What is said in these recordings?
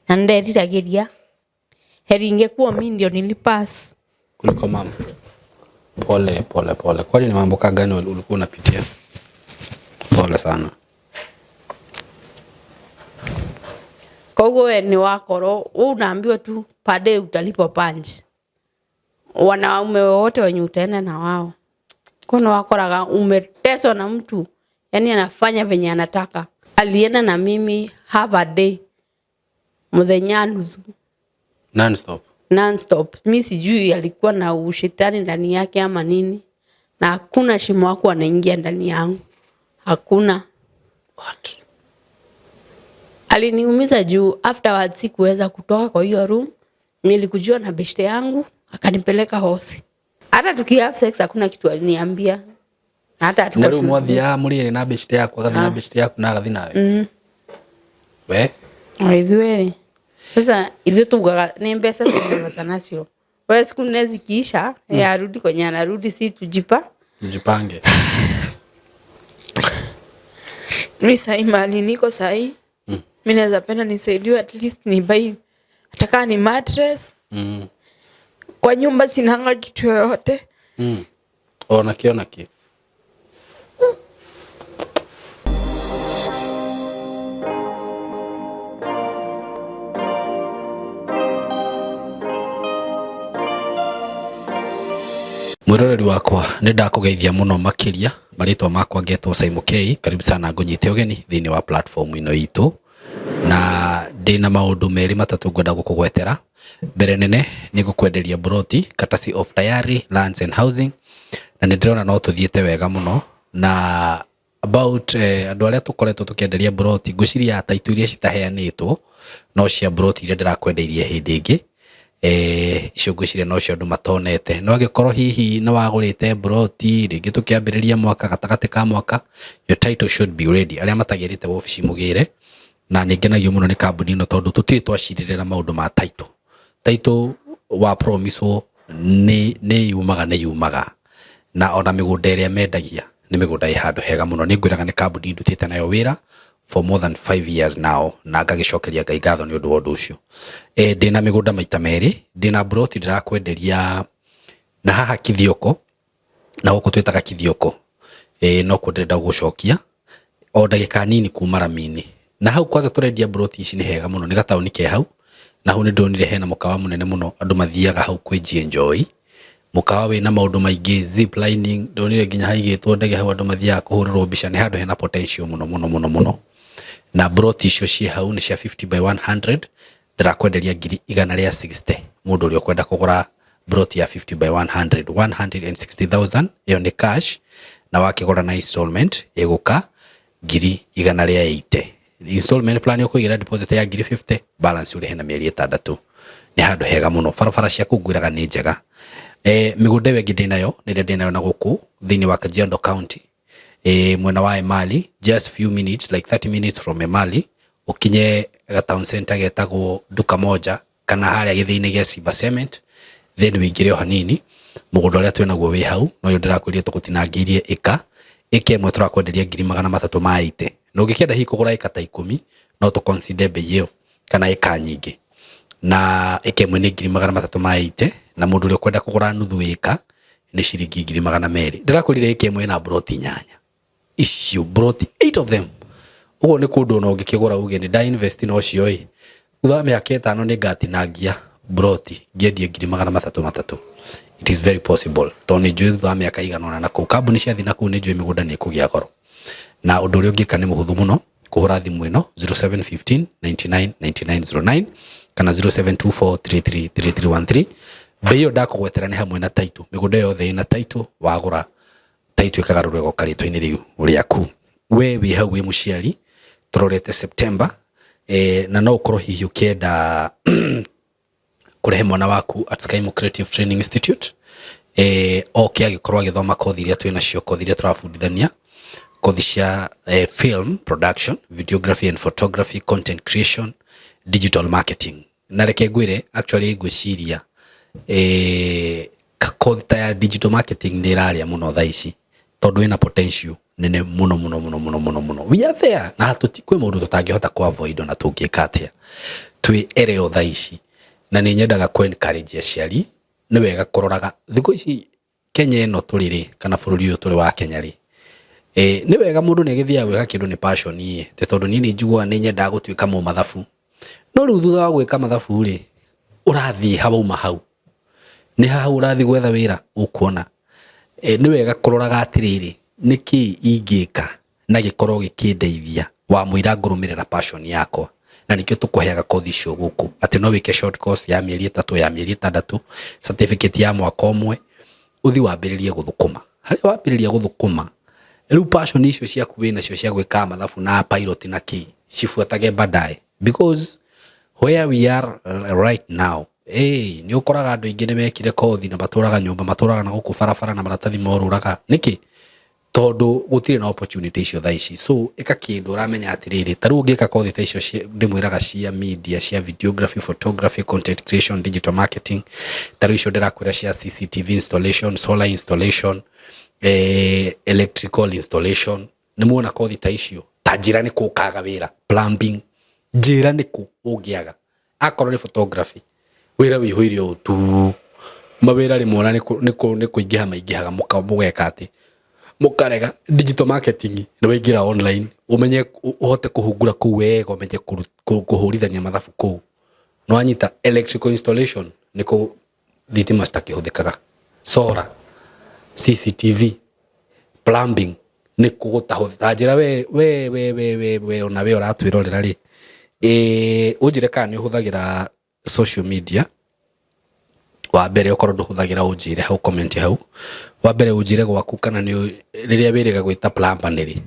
Na nderiragĩria heri ingekuwa mimi ndio nilipass kuliko mama. Pole. Kwani ni mambo gani ulikuwa unapitia? Pole sana. Kwa hiyo wewe ni wakoro, unaambiwa tu pade utalipo punch. Wanaume wote wenye utaenda na wao. Kuna wakoraga umeteswa na mtu, yani anafanya venye anataka. Alienda na mimi have a day. Muthenya nusu. Non stop. Mimi sijui alikuwa na ushetani ndani yake ama nini. Na hakuna shimo wako anaingia ndani yangu. Hakuna. What? Aliniumiza juu afterwards sikuweza kutoka kwa hiyo room. Nilikujua na beshte yangu, akanipeleka hosi. Hata tukiha sex hakuna kitu aliniambia. Hata atakuwa tu. Mwambia muri na beshte yako, akathi na beshte yako na agathi nawe. We? Aidhwele. Sasa hizo tugaga ni pesa tunapata nacio. Wewe siku nezi kiisha, arudi kwenye anarudi si tujipange. Mimi sai mali niko sai. Mimi naweza penda nisaidiwe at least ni buy ataka ni mattress. Kwa nyumba sinanga kitu yoyote. Ona ki. Mwiroreri wakwa nindakugeithia muno makiria maritwa makwa ngetwo Simon K. Karibu sana ngunyite ugeni thini wa platform ino itu na ndina maundu meri matatu ngwenda gukugwetera. Mbere nene ni gukwenderia broti courtesy of Tayari Lands and Housing, na ndirona no tuthiete wega muno na about andu aria tukoretwo tukienderia broti ngwiciria ta itu iria citaheanitwo no cia broti iria ndirakwenderia hindi ingi icio ngwiciria no cio andu matonete. No agikorwo hihi na wagurite broti ringi tukiambiriria mwaka gatagati ka mwaka, your title should be ready. Aria matagirite ofici mugire na ningenagio muno ni kambuni ino tondu tutiri twaciririra maundu ma title wa promiso ni yumaga na ona migunda iria mendagia ni migunda i handu hega muno. Ni ngwiraga ni kambuni ndutite nayo wira for more than 5 years now na ngagicokeria Ngai ngatho ni undu wa undu ucio. Ndina migunda maita meri, ndina broti ndirakwenderia na haha Kithioko na guko twitaga Kithioko. No kundenda gucokia o ndagika nini kuma Ramini. Na hau kwanza turendia broti ici ni hega muno, ni gatauni ke hau. Na hau ni ndonire hena mukawa munene muno, andu mathiaga hau kwi enjoy. Mukawa we na maundu maingi, zip lining, ndonire nginya haigitwo ndege hau andu mathiaga kuhurirwo mbica. Ni handu hena potential muno. Na broti icio cie hau ni cia 50 by 100 ndirakwenderia 160. Mundu uri okwenda kugura broti ya 50 by 100 160,000 iyo ni cash, na wakigura na installment iguka 180. Installment plan yoko igira deposit ya 50, balance uri hena mieri 6. Ni handu hega muno, farafara cia kugwiraga ni njega. Migunda wengi ndinayo ndinayo na guku thini wa Kajiado County. Mwena wa Emali, just few minutes, like 30 minutes from Emali, ukinye town center getagwo duka moja kana haria githini gia Simba Cement, then wingire hanini mugunda uria twinaguo wi hau no yo ndirakwiria tugutinangirie ika imwe turakwenderia 380. No ngikienda hi kugura ika ta 10 no to consider bei iyo kana ika nyingi, na imwe ni 380 na mundu uri kwenda kugura nuthu ika ni ciringi 200. Ndirakwirire imwe na broti 8 icio, broti 8 of them. Ugo ni kundu no ngikigura uge ni da invest no cio i utha miaka 5 ni ngatinangia broti ngiendie 300. It is very possible to ni njui utha miaka igana na ku kambuni cia thina ku ni njui migunda ni kugia goro. Na undu uri ungika ni muhuthu muno kuhura thimu ino 0715 999909 kana 0724333313. Beyo ndakugwetera ni hamwe na title. Migunda yothe ina title, wagura title ikagarurwe gokaritwo ini riu riaku. We wi hau wi muciari turorete September, na no ukorwo hihi ukienda kurehe mwana waku at Skymo Creative Training Institute. Okay, agikorwo agithoma kothi iria twina cio, kothi iria turabundithania, kothi cia film production, videography and photography, content creation, digital marketing. Na reke ngwire actually ngwiciria kothi ta ya digital marketing ni iraria muno tha ici tondu ina potential nene muno. We are there na hatutikwe mundu tutangihota ku avoid na tungika atia twi ereo thaa ici na ni nyendaga ku encourage aciari ni wega kuroraga thiko ici Kenya ino turiri kana bururi uyu turi wa Kenya ri ni wega mundu ni githia gwika kindu ni passion ye te tondu ni njugua ni nyendaga gutuika mu mathabu no riu thutha wa gwika mathabu ri urathi hauma hau ni hau urathi gwetha wira ukuona ni wega kuroraga atiriri niki ingika na gikorwo gikindeithia wa muira ngurumirira passion yakwa na nikio tukuheaga kothi cio guku ati no wike short course ya mieri 3 ya mieri 6 certificate ya mwaka umwe uthi wambiririe guthukuma hari wambiririe guthukuma riu passion icio ciaku wina cio cia gwika mathabu na pilot na ki cifuatage baadaye because where we are right now ni ukoraga andu ingi ni mekire kothi na maturaga nyumba maturaga na guku barabara na maratathi moruraga niki tondu gutire na opportunity icio thaa ici so eka kindu uramenya atiriri taru ungika kothi thaa icio ndimwiraga cia media cia videography photography content creation digital marketing taru icio ndirakwira cia CCTV installation solar installation electrical installation ni muona kothi taa icio ta njira ni kukaga wira plumbing njira ni ku ungiaga akorwo ni photography wira wihuirio tu mawira ri mona ni kuingiha maingihaga mugeka ati mukarega digital marketing ni wingira online umenye uhote kuhungura ku wega umenye kuhurithania mathabu ku no anyita electrical installation niko thitima citakihũthĩkaga solar CCTV plumbing ni kugutahũthĩra njĩra we ona we ũratwĩrorera rĩ unjire kana ni ũhũthagĩra social media wa mbere ukorwo nduhuthagira unjire hau comment hau wa mbere unjire gwaku kana ni riria wiriga gwita plumber niri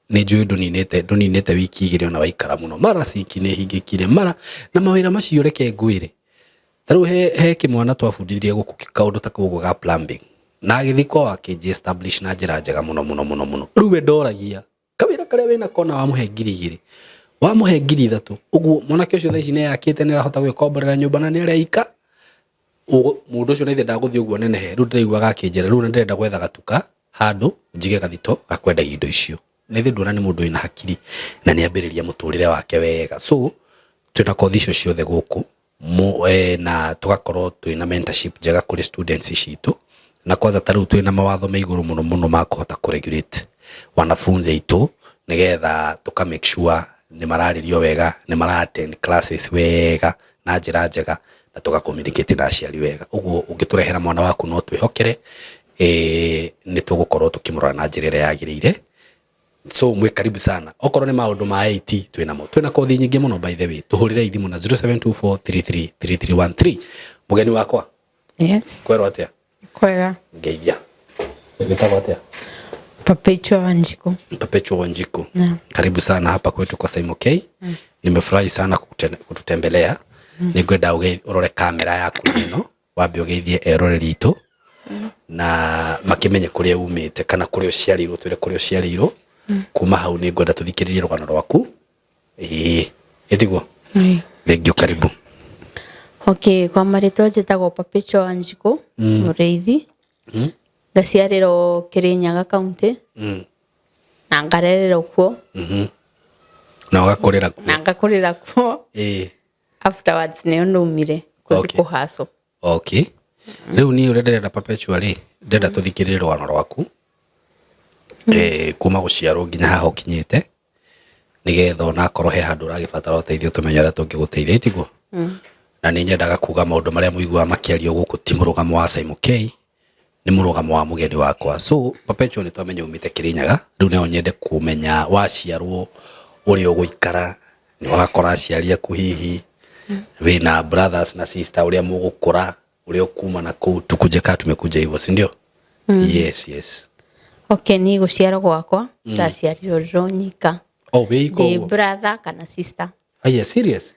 ni njui nduninete wiki igiri ona waikara muno mara siki ni hingikire mara na mawira macio reke ngwire taru he kimwana twabundithirie guku kaundu ta kugo ga plumbing na agithiko akiji establish na njira njega muno riu we ndoragia kawira karia wina kona wa muhe ngiri igiri wa muhe ngiri 3 uguo mwanake ucio thaa ici ni yakite ni rahota gwikomborera nyumba na ni areika mundu ucio naithe ndaguthii uguo nenehe riu ndiraiguaga akinjira riu ndirenda gwetha gatuka handu njige gathito akwenda indo icio naithe ndona ni mundu wina hakiri na ni ambiriria muturire wake wega so twina kothi icio ciothe guku na tugakorwo twina mentorship njega kuri students citu na kwanza taru twina mawatho me iguru muno makuhota kuregulate wanafunzi aitu nigetha tuka make sure ni mararirio wega ni mara attend classes wega na njira njega na tuga communicate na aciari wega uguo ungiturehera mwana waku no twihokere ni tugukorwo tukimurora na njira ĩrĩa yagĩrĩire so mwe karibu sana okorwo ni maundu ma IT twina kothi nyingi muno by the way tuhurire ithimu na 0724333313 mugeni wakwa yes kwero atia kwega ngeithia nitagwa atia Perpetua Wanjiku yeah. Karibu sana hapa kwetu kwa Saimo K nimefurahi sana kututembelea ningwenda urore kamera yaku ino wambe ugeithie eroreri itu na makimenye kuria umite kana kuria uciarirwo twire kuria uciarirwo kuma hau ningwenda tuthikiririe rugano rwaku etiguo thank you karibu okay kwa marĩtwa njĩtagwo Perpetua Wanjiku mũrĩithi ndaciarĩrwo Kirinyaga county na ngarererwo kuo na ngakurĩra kuo afterwards nĩyo ndaumire kuhaso okay riu ni urenderera Perpetua ri ndenda tuthikiririe rugano rwaku kuma guciarwo nginya haha ukinyite nigetha ona akorwo he handu uragibatara uteithio tumenyera tungiguteithia itiguo na ni nyendaga kuga maundu maria muigua makiario guku ti murugamo wa Saimo K ni murugamo wa mugeni wakwa so Perpetua ni twamenya umite Kirinyaga riu ne nyende kumenya waciarwo uri uguikara ni wakora aciari aku hihi wina brothers na sister uria mugukura uria ukuma na ku tukuje ka tumekuja hivyo si ndio yes okay ni guciarwo gwakwa ndaciarirwo ronyika weiko the brother kana sister aya serious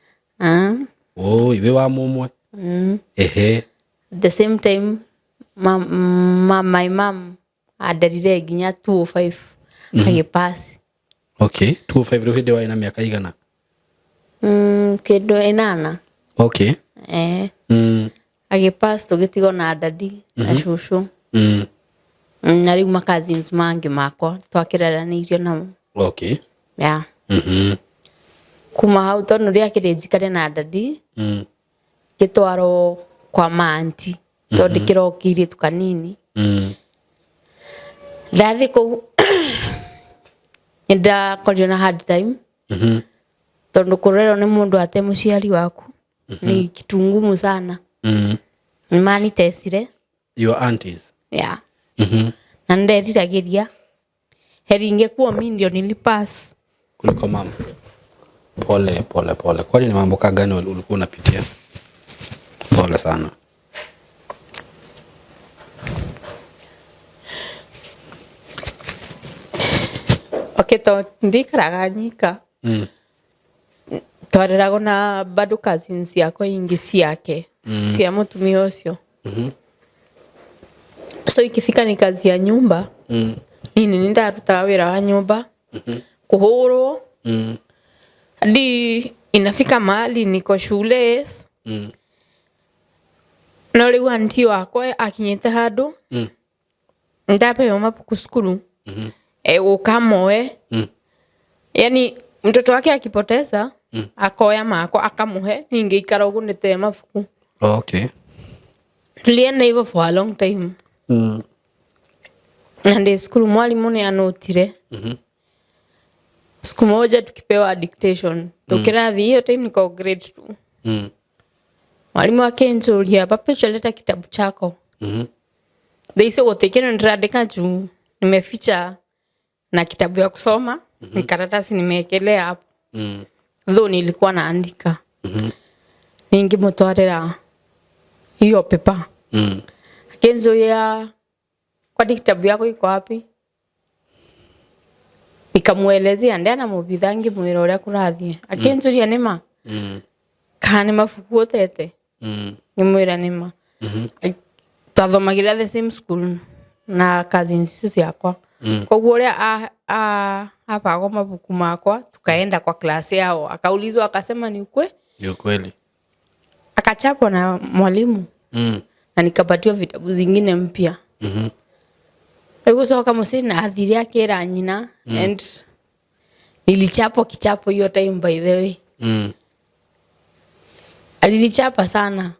iwe wa mumwe ehe the same time my mom adarire ginya 205 agipass okay 205 ro hinde wa ina miaka igana kido enana okay agipass tugitigo na dadi na shushu Na riu cousins mangi makwa twakiraranirio namo. Okay. Yeah. Kuma hau tondu ria kirijikare na dadi. Gitwaro kwa maanti. Tondu kirokire tukanini. Ndathi kou ndakorirwo na hard time. Tondu kurerwo ni mundu ate muciari waku ni kitu ngumu sana. Nimani tesire. Your aunties? Yeah. Na nderiragiria heringe kuwa mimi ndio nilipass kuliko mama. Pole. Kwani ni mambo gani ulikuwa unapitia? Pole sana. Okay, to ndikaraga nyika. Twarerago na bado cousins yako ingi ciake. Cia mutumia ucio. So ikifika ni kazi ya nyumba. Nini nindarutaga wira wa nyumba. Kuhurwo. Hadi inafika mahali niko shule. No riu aunti wakwa akinyete handu. Ndapewa mabuku skulu. Guka moe. Yani mtoto wake akipoteza akoya makwa akamuhe ninge ikara ugu nite mabuku. Okay. Tulienda hivyo for a long time. Na skulu mwalimu ni anotire. Siku moja tukipewa dictation. Tukirathi hiyo time niko grade 2. Mwalimu akenjuria papecho leta kitabu chako. Daisy gotekeno ndradeka juu nimeficha na kitabu ya kusoma. Ni karatasi nimeekelea hapo. Though nilikuwa naandika. Ningemtwarira hiyo pepa. Akenjuria kwa kitabu yako iko wapi? Nikamuelezea ndana mubithangi mwira uria kurathie. Akenjuria nima. Kana mafuku otete. Nimwira nima. Twathomagira the same school na cousins ciakwa. Koguo uria apago mabuku makwa tukaenda kwa class yao. Akaulizwa akasema ni ukweli. Akachapwa na mwalimu. Na nikapatiwa vitabu zingine mpya. Ego soka musina athiri akira nyina and nilichapwa kichapo hiyo time by the way. Alilichapa sana.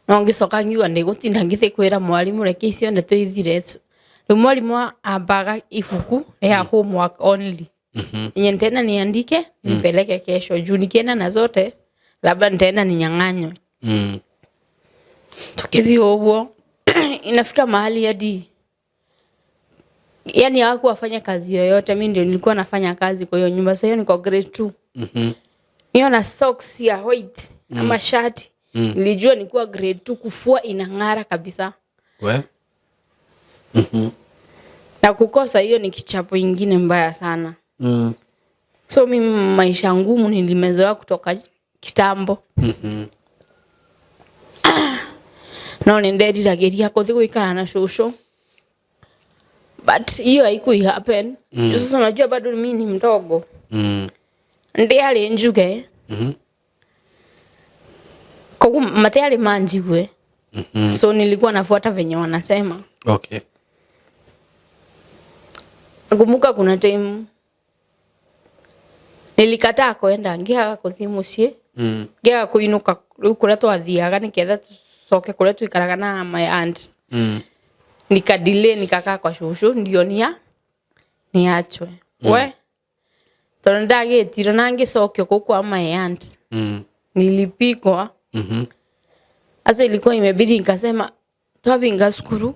No ngicoka ngiuga ndigutinda ngithe kwira mwalimu reke icio nde tuithire. Mwalimu ambaga ifuku ya homework only. Yenye tena niandike nipeleke kesho. Juu nikienda na zote labda nitaenda ninyang'anywe. Tukithio huo inafika mahali hadi yani hakuwafanya kazi yoyote. Mimi ndio nilikuwa nafanya kazi kwa hiyo nyumba. Sasa hiyo niko grade 2. Hiyo na socks ya white ama shati. Nilijua nilikuwa grade 2 kufua inang'ara kabisa. Na kukosa hiyo ni kichapo ingine mbaya sana. So mimi maisha ngumu nilimezoea kutoka kitambo. No nindetiragiria kuthi guikara na shusho. But hiyo haikui happen. Sasa unajua bado mimi ni mdogo. Ndiye njuge. Kwa matayari manjiwe. So nilikuwa nafuata venye wanasema. Okay. Nakumbuka kuna time nilikataa kwenda ngiaga kuthi mucii. Ngiaga kuinuka kule twathiaga niketha tucoke kule tuikaraga na my aunt. Nikadelay nikakaa kwa shushu ndio niachwe. We tondu ndagitiro nangi cokyo kwa my aunt. Nilipigwa. Asa ilikuwa imebidi nikasema twabinga skuru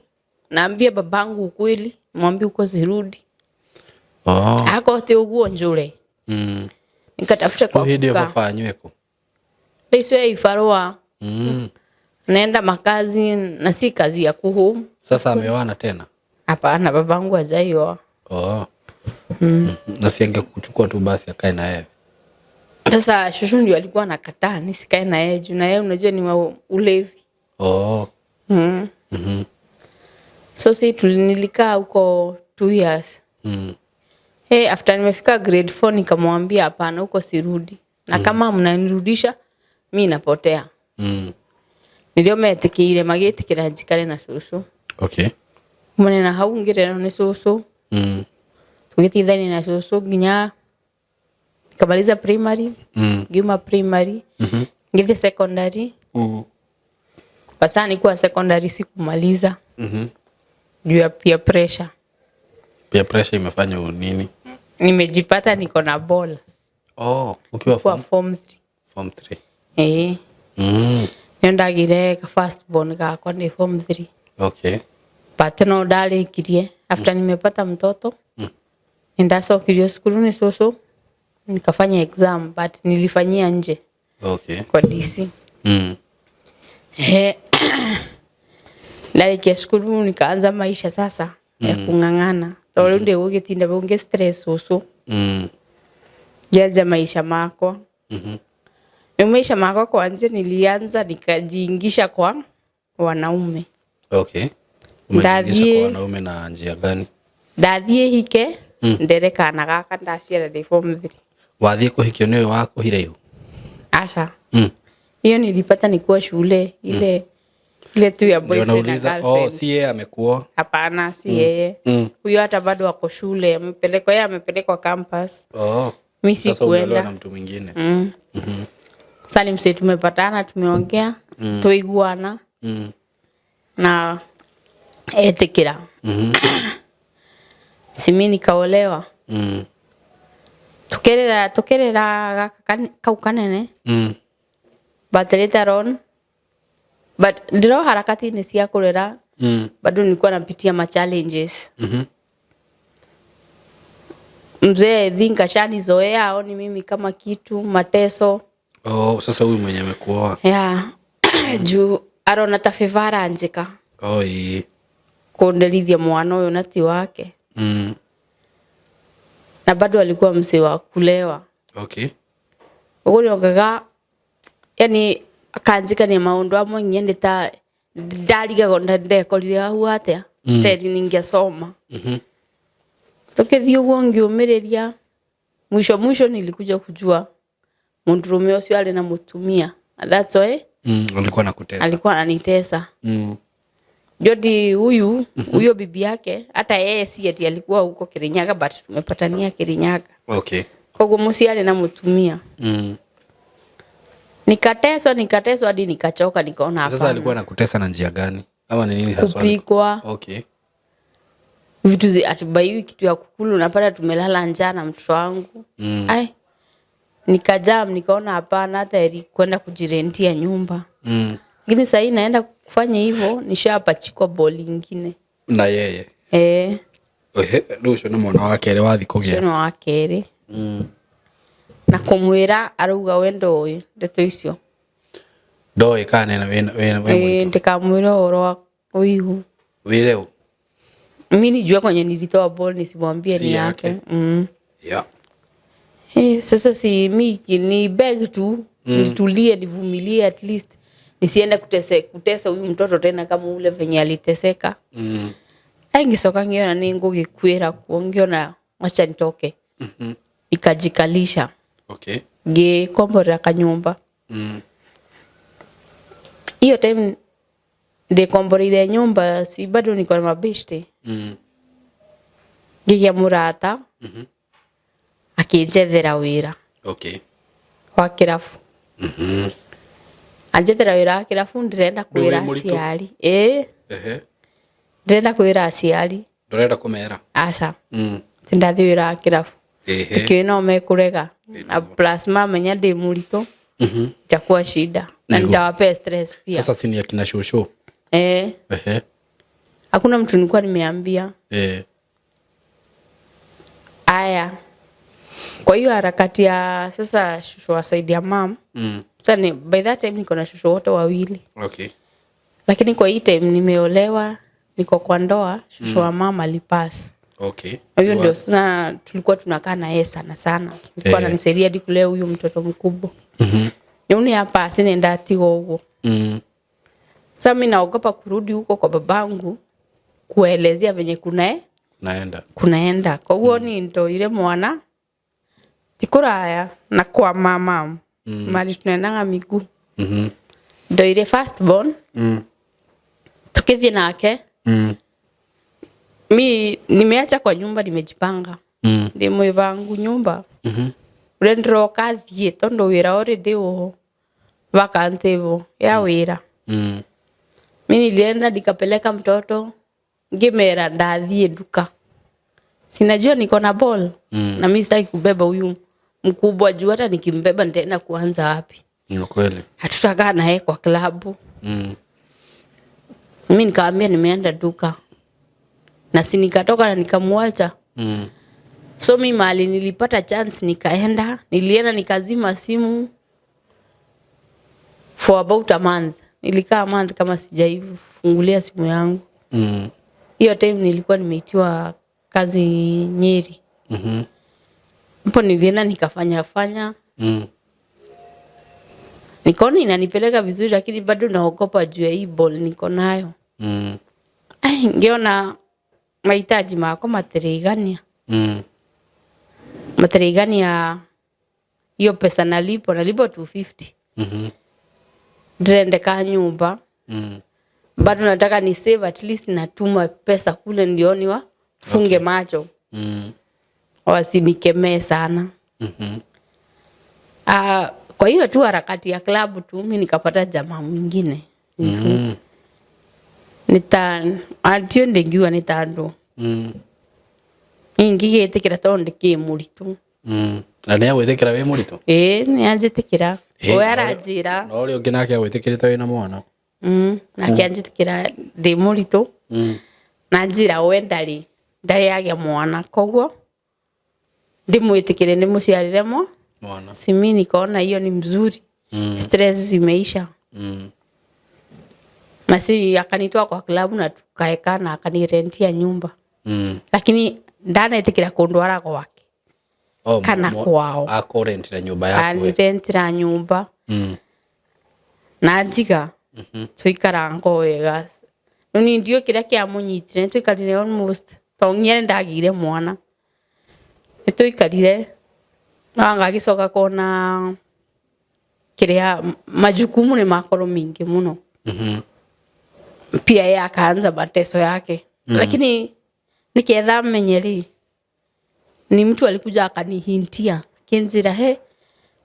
naambia babangu ukweli mwambie uko zirudi. Akote uguo njure. Nikatafuta kwa kuka. Ndio kufanyweko. Daisy ifarua. Naenda makazi na si kazi ya kuhum. Sasa ameoana tena? Hapana, babangu hajaiwa. Na si angekuchukua tu basi akae na yeye. Sasa shushu ndio alikuwa anakataa nisikae na yeye juu na yeye unajua ni wa ulevi. So nilikaa huko 2 years. After nimefika grade 4 nikamwambia hapana huko sirudi. Na kama mnanirudisha mimi napotea. Ndio metikire magitikira njikare na shushu. Okay. Mwana na hau ngirerwo ni cucu. Tugitithania na cucu nginya kabaliza primary. Ngiuma primary. Ngithi secondary. Basa nilikuwa secondary sikumaliza. Juu ya peer pressure. Peer pressure imefanya nini? Nimejipata niko na ball. Ukiwa form 3. Form 3. Nindagire ka first born gakwa ni form 3. Okay. But no ndarikirie after nimepata mtoto. Nindacokirio skulu ni cucu. Nikafanya exam but nilifanyia nje. Okay. Kwa DC. Ndarikia skulu nikaanza maisha sasa ya kung'ang'ana. Tole ndio ugitinda bunge stress cucu. Jaja maisha makwa. Ni maisha makwa kwanza nilianza nikajiingisha kwa wanaume. Okay. Umejiingisha kwa wanaume na njia gani? Ndathie hike ndereka na gaka ndaciara de form 3. Wathie kuhikio ni wako hiraihu? Asa. Hiyo nilipata nikuwa shule ile tu ya boyfriend na girlfriend. Si yeye amekuoa? Hapana, si yeye. Huyo hata bado wako shule, amepelekwa campus. Mimi si kuenda na mtu mwingine. Sasa mse tumepatana, tumeongea, tuiguana. Na etikira. Simi nikaolewa. Tukerera kau kanene. But later on, ndiro harakati ni cia kurera. Bado nilikuwa napitia ma challenges. Mzee thinka shani zoea aoni mimi kama kitu mateso. Sasa huyu mwenye amekuoa. Juu arona ta fevara anjika. Kundelithia mwana huyo nati wake. Na bado alikuwa mzee wa kulewa. Okay. Uguri okaga yani akanjika ni maundu amwe nyende ta ndariga gonda ndekorire ahu atia. Teri ningesoma. Tukithio uguo ngiumiriria mwisho nilikuja kujua mundurume ucio ali na mutumia. That's why alikuwa ananitesa. Jodi huyo bibi yake hata yeye si eti alikuwa huko Kirinyaga but tumepatania Kirinyaga. Okay. Kwa musi ali na mutumia. Nikateswa hadi nikachoka nikaona hapa. Sasa alikuwa anakutesa na njia gani? Ama ni nini hasa? Kupikwa. Okay. Vitu atubai kitu ya kukulu napata tumelala njaa na mtoto wangu. Nikajam nikaona hapana hata eri kwenda kujirentia nyumba. Lakini sasa naenda kufanya hivyo nishapachikwa ball nyingine. Na yeye. Rucio na mwana wake ere wathi kugia. Mwana wake ere. Na kumwira aruga wendo uyu ndeto icio. Ndoi kana na we ndikamwira oro uyu. Wireu. Mimi nijua kwenye nilitoa ball nisimwambie ni yake. Sasa si mimi ni beg tu nitulie nivumilie at least nisiende kutesa huyu mtoto tena kama ule venye aliteseka. Aingisoka ngiona ni ngugikwira kuongiona acha nitoke. Ikajikalisha. Okay. Komborera kanyumba. Hiyo time komborera nyumba si bado niko na mabeshte. Gigia murata. Akinjethera wira. Okay. Wa kirafu. Anjethera wira wa kirafu ndirenda kwira aciari. Ndirenda kwira aciari. Ndurenda kumera. Aca. Tindathi wira wa kirafu. Tikino mekurega. Na plus menya ndi murito. Itakuwa shida. Na nitawapea stress pia. Sasa sini akina shosho. Hakuna mtu nilikuwa nimeambia. Aya. Kwa hiyo harakati ya sasa shosho wasaidia mom. Sasa ni by that time niko na shosho wote wawili. Okay. Lakini kwa hii time nimeolewa, niko kwa ndoa, shosho wa mama alipass. Okay. Hiyo ndio sana tulikuwa tunakaa na yeye sana. Alikuwa ananisaidia hadi kulea huyo mtoto mkubwa. Yuni hapa sinaenda atigo huko. Sasa mimi naogopa kurudi huko kwa babangu kuelezea venye kunaenda. Kwa hiyo ni ndo ile mwana tikuraya na kwa mama. Mali tunaendanga miguu. Ndo ile first born. Tukithie nake. Mi nimeacha kwa nyumba nimejipanga. Ndimwe vangu nyumba. Urendro kathie tondo wira already uho. Vakantevo ya wira. Mi nilienda nikapeleka mtoto ngimera ndathie duka. Sinajua niko na ball na mimi sitaki kubeba huyu mkubwa juu hata nikimbeba nitaenda kuanza wapi. Ni kweli. Hatutakaa naye kwa klabu. Mimi nikamwambia nimeenda duka. Na si nikatoka na nikamwacha. So mimi mali nilipata chance nilienda nikazima simu for about a month. Nilikaa a month kama sijaifungulia simu yangu. Hiyo time nilikuwa nimeitiwa kazi Nyeri. Hapo nilienda nikafanya. Nikaona inanipeleka vizuri lakini bado naogopa juu ya hii ball niko nayo. Ngeona mahitaji mako matereigania. Matereigania hiyo pesa nalipo 250. Ndrendeka nyumba. Bado nataka ni save at least natuma pesa kule ndioni wa funge macho. Wasinikemee sana. Kwa hiyo tu harakati ya klabu tu mimi nikapata jamaa mwingine. Atio ndengiwa nitando. Ngigĩtĩkĩra tondu ndĩkĩ mũritũ. Na nĩ agwĩtĩkĩra wĩ mũritũ? Nĩ anjĩtĩkĩra. We aranjĩra. Na ũrĩa ũngĩ nake agwĩtĩkĩrĩte wĩna mwana? Nake anjĩtĩkĩra ndĩ mũritũ. Na njĩra we ndarĩ agĩa mwana. Koguo ndĩmwĩtĩkĩre ndĩmũciarĩre mwana. Simi nikaona hiyo ni mzuri. Stress zimeisha. Na si akanitoa kwa klabu na tukaeka na akanirentia nyumba. Lakini ndanaetikira kundwara gwake. Kana kwao. Akorentira nyumba yako. Anirentira nyumba. Na njiga. Tuikara ngo wega. Nuni ndio kiria kia munyitire tuikarire almost tongiere ndagire mwana. Tuikarire nanga gicoka kona kiria majukumu ni makoro mingi muno. Pia yeye akaanza mateso yake. Lakini nikiedha menyeri ni mtu alikuja akanihintia kinjira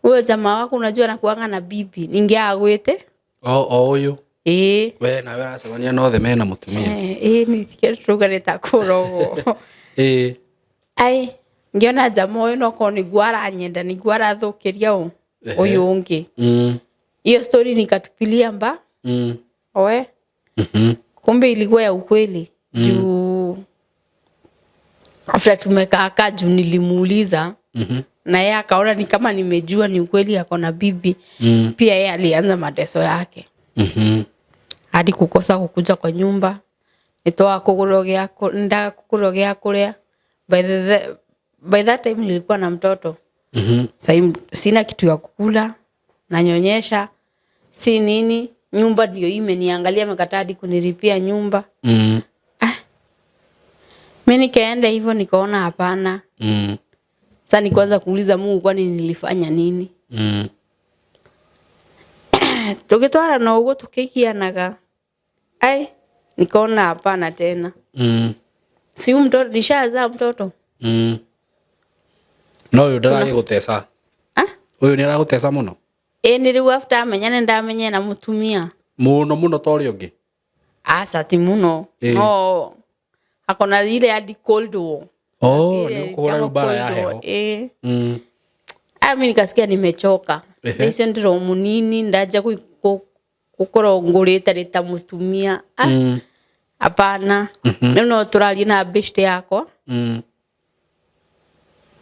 huyo jamaa wako unajua anakuanga na bibi ningeagwite huyo we na wewe unasema no the mena mutumia ni tiketrugareta kurogo ai ngiona jamaa huyo no koni gwara nyenda ni gwara thukiria huyo ungi hiyo story nikatupilia mba oe kumbe ilikuwa ya ukweli juu after tumekaa juu nilimuuliza na yeye akaona ni kama nimejua ni ukweli yako na bibi pia yeye alianza mateso yake hadi kukosa kukuja kwa nyumba nitoa kukurogea kulia by that time nilikuwa na mtoto sasa sina kitu ya kukula nanyonyesha si nini nyumba ndio imeniangalia amekataa hadi kunilipia nyumba. Mimi nikaenda hivyo nikaona hapana. Sasa nikaanza kuuliza Mungu kwani nilifanya nini? Tukitwara na ugo tukikianaga. Nikaona hapana tena. Si mtoto nishazaa mtoto. No uyu ndaragigutesa. Uyu ni aragutesa muno. Niliu after amenyane ndamenye na mutumia. Muno tori ungi. Sati muno. No. Akona ile hadi cold war. Ni ukora ubara ya heho. Mimi nikasikia nimechoka. Ndio ndio munini ndaja kukora ngurita rita mutumia. Hapana. No turali na best yako.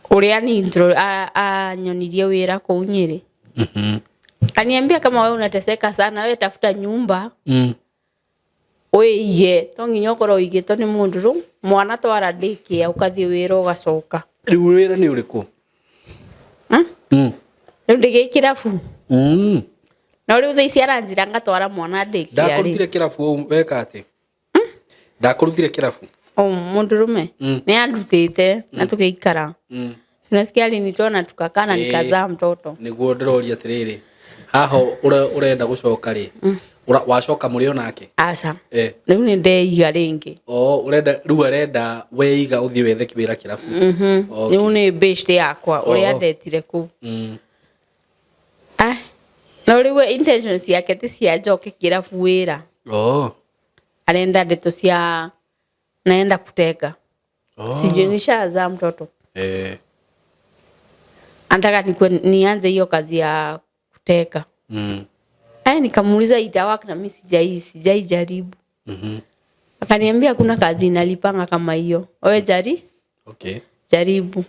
Uria ni intro nyonirie wira kwa Nyeri. Kaniambia kama wewe unateseka sana wewe tafuta nyumba. Oye tonginya ukoro igito ni mundu mwana twara diki ukathie wira ugacoka. Riu wira ni uriku? Riu ndigi kirafu. Na riu thaici aranjira ngatwara mwana diki. Ndakurutire kirafu weka ati? Ndakurutire kirafu. Mundurume ni andutite na tukiikara. Tunasikia alinitona tukakana nikazaa mtoto. Niguo ndiroria atiriri. Haho urenda gucoka ri. wacoka mũrĩo nake aca rĩu nĩ ndeiga rĩngĩ rĩu arenda weiga ũthiĩ wethe kĩwĩra kĩrabu rĩu nĩ best yakwa ũrĩa ndetire kũu no rĩu intentions yake ti cia njoke kĩrabu wĩra arenda ndeto cia naenda kutega sijui nishazaa mtoto anataka nianze hiyo kazi ya kuteka nikamuuliza itawak na mimi sijai jaribu akaniambia kuna kazi inalipanga kama hiyo wewe jaribu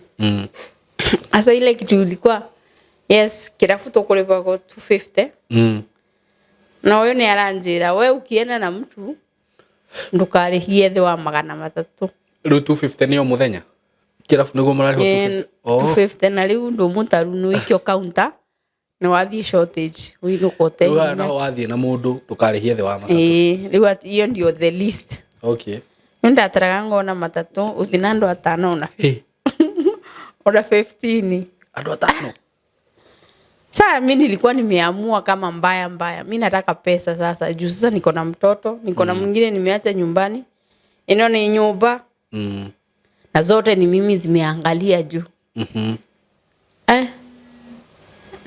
asa ile kitu ilikuwa yes kirafu tokulipa kwa 250 na wewe ni aranjira wewe ukienda na mtu ndukarihie thĩ wa 300 rĩu 250 nĩyo mũthenya kirafu nĩguo mũrarĩho 250 na rĩu ndo mũtaru nĩ ikio counter na wathiĩ shortage uinukote rĩu na wathiĩ na mũndũ ndukarihie thĩ wa 300 rĩu hiyo ndio the least ndataraga ngona 3 uthina ndo 5 na ona 15 andũ 5 sasa mimi nilikuwa nimeamua kama mbaya mimi nataka pesa sasa juu sasa niko na mtoto niko na mwingine nimeacha nyumbani ino ni nyumba na zote ni mimi zimeangalia juu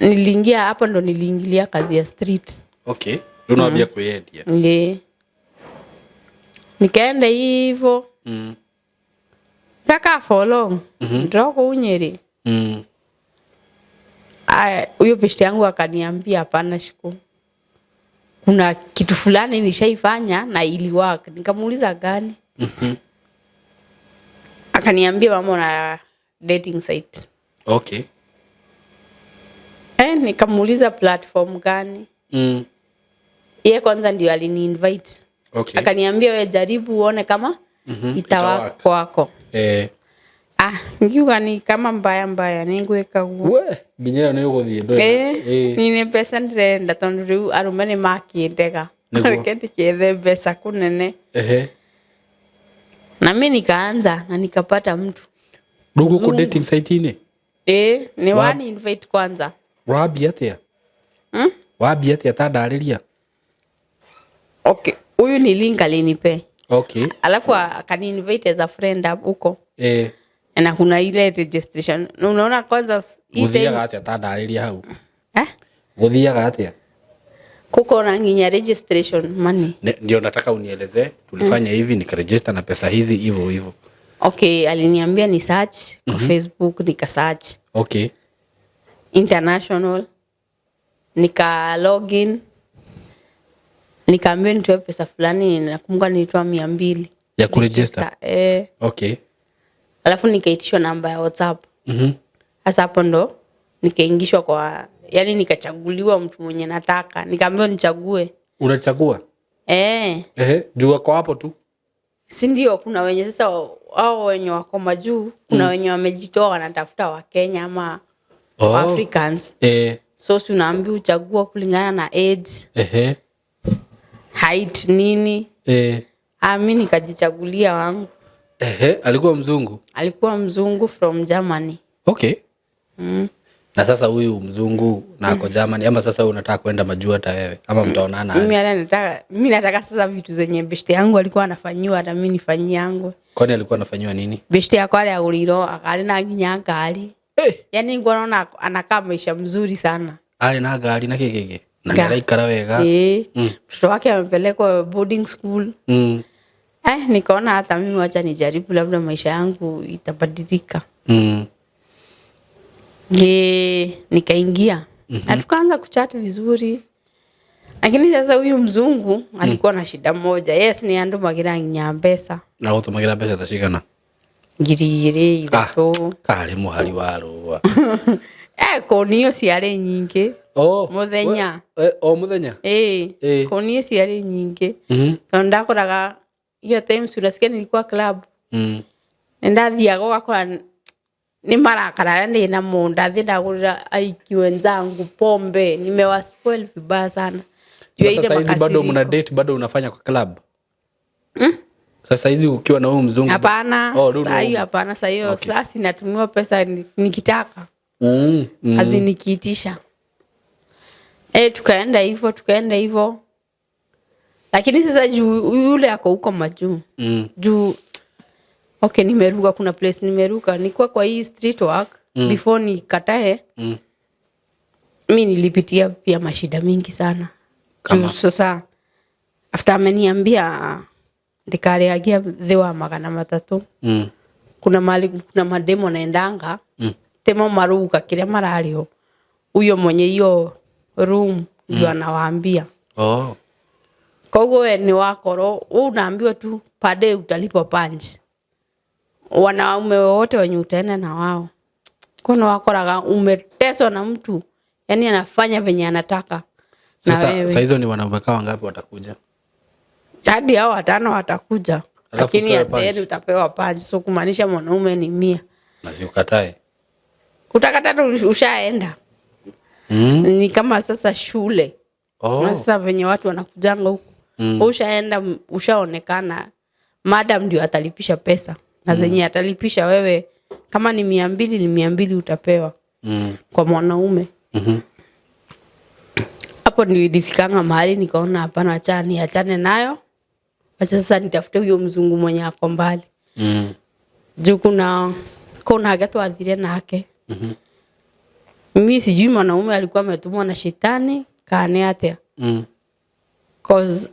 niliingia hapo ndo niliingilia kazi ya street unaambia kuyendia nikaenda hivyo kaka for long ndoko unyeri huyo besti yangu akaniambia hapana Shiku, kuna kitu fulani nishaifanya na ili work. Nikamuuliza gani? Akaniambia mama na dating site. Nikamuuliza platform gani? Yeye kwanza ndio alini invite. Akaniambia wewe jaribu uone kama itawa kwako. Ngiuga ni kama mbaya ningweka guo binyera ni uguthie ndo ni pesa ndenda tondu riu arume ni makindega reketi kethe pesa kunene na mimi nikaanza na nikapata mtu ndugu ku dating site ni ni wani invite kwanza wabi atia wabi atia tandariria huyu ni link alinipe alafu akani invite as a friend huko na kuna ile registration unaona kwanza guthiaga atia tandariria hau guthiaga atia kuko na nginya registration money ndio nataka unieleze tulifanya hivi nikaregister na pesa hizi hivyo aliniambia ni search kwa Facebook nika search international nika login nikaambia nitoe pesa fulani nakumbuka nilitoa 200 ya kuregister alafu nikaitishwa namba ya WhatsApp. Sasa hapo ndo nikaingishwa kwa yani nikachaguliwa mtu mwenye nataka. Nikaambiwa nichague. Unachagua? Jua kwa hapo tu. Si ndio kuna wenye sasa hao wenye wako majuu, kuna wenye wamejitoa wanatafuta wa Kenya ama Africans. So si unaambiwa uchagua kulingana na age. Height nini? Mimi nikajichagulia wangu. Alikuwa mzungu? Alikuwa mzungu from Germany. Na sasa huyu mzungu na ako Germany ama sasa unataka kwenda majuu hata wewe ama mtaonana? Mimi nataka sasa vitu zenye beshte yangu alikuwa anafanyiwa hata mimi nifanyie yangu. Kwani alikuwa anafanyiwa nini? Beshte yako ale aguliro akali na nginya gari. Yaani ngo naona anakaa maisha mzuri sana. Ali na gari na kigege. Na naraikara wega. Mtoto wake amepelekwa boarding school. Nikaona hata mimi wacha nijaribu labda maisha yangu itabadilika. Nikaingia. Na tukaanza kuchat vizuri. Lakini sasa huyu mzungu alikuwa na shida moja. Yes ni andu magira nyambesa. Na uto magira pesa tashikana. Ngirire ito. Kale muhari warua. Konio ciare nyingi. Muthenya. Muthenya. Konio ciare nyingi. Ndakoraga hiyo time unasikia nilikuwa club. Ndathiaga wakora ni marakara ni na munda ndagurira aiki wenzangu pombe nimewaspoil vibaya sana. Sasa hizi bado mna date bado unafanya kwa club? Sasa hizi ukiwa na huyu mzungu? Hapana. Sasa hiyo hapana, sasa hiyo sasa natumiwa pesa nikitaka. Nikiitisha. Tukaenda hivyo. Lakini sasa juu yule ako huko majuu. Juu okay, nimeruka, kuna place nimeruka. Nilikuwa kwa hii street work before nikatae. Mimi nilipitia pia mashida mingi sana. Kama sasa after ameniambia ndikareagia dhiwa 300. Kuna mali, kuna mademo naendanga. Temo maruka kile maralio. Huyo mwenye hiyo room ndio anawaambia. Kwa hiyo ni wakoro, unaambiwa tu pade utalipo punch. Wanaume wote wenye utaenda na wao. Kono wakoraga umeteswa na mtu, yani anafanya venye anataka. Sasa hizo ni wanaume kawa ngapi watakuja? Hadi hao 5 watakuja. Lakini at the end utapewa punch. So kumaanisha mwanaume ni 100. Na si ukatae. Kutakata ushaenda. Ni kama sasa shule. Na sasa venye watu wanakujanga huko. Ushaenda, ushaonekana, madam ndio atalipisha pesa. Na zenye atalipisha wewe kama ni 200 ni 200 utapewa. Kwa mwanaume. Hapo ndio ilifikanga mahali nikaona hapana, acha niachane nayo. Acha sasa nitafute huyo mzungu mwenye ako mbali. Juu kuna hagatwa athire nake. Mimi sijui mwanaume alikuwa ametumwa na shetani kaane atia. Cause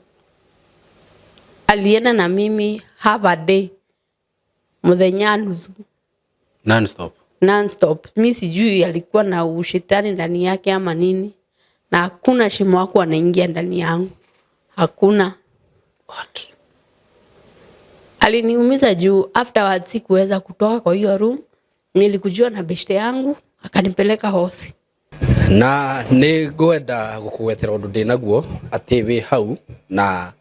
alienda na mimi have a day muthenya nusu non-stop. Mimi sijui alikuwa na ushetani ndani yake ama nini, na hakuna shimo wako anaingia ndani yangu, hakuna. What? Aliniumiza juu afterwards sikuweza kutoka kwa hiyo room. Nilikujua na beshte yangu akanipeleka hosi. Na nĩ ngwenda gũkũgwetera ũndũ ndĩ naguo atĩ wĩ hau na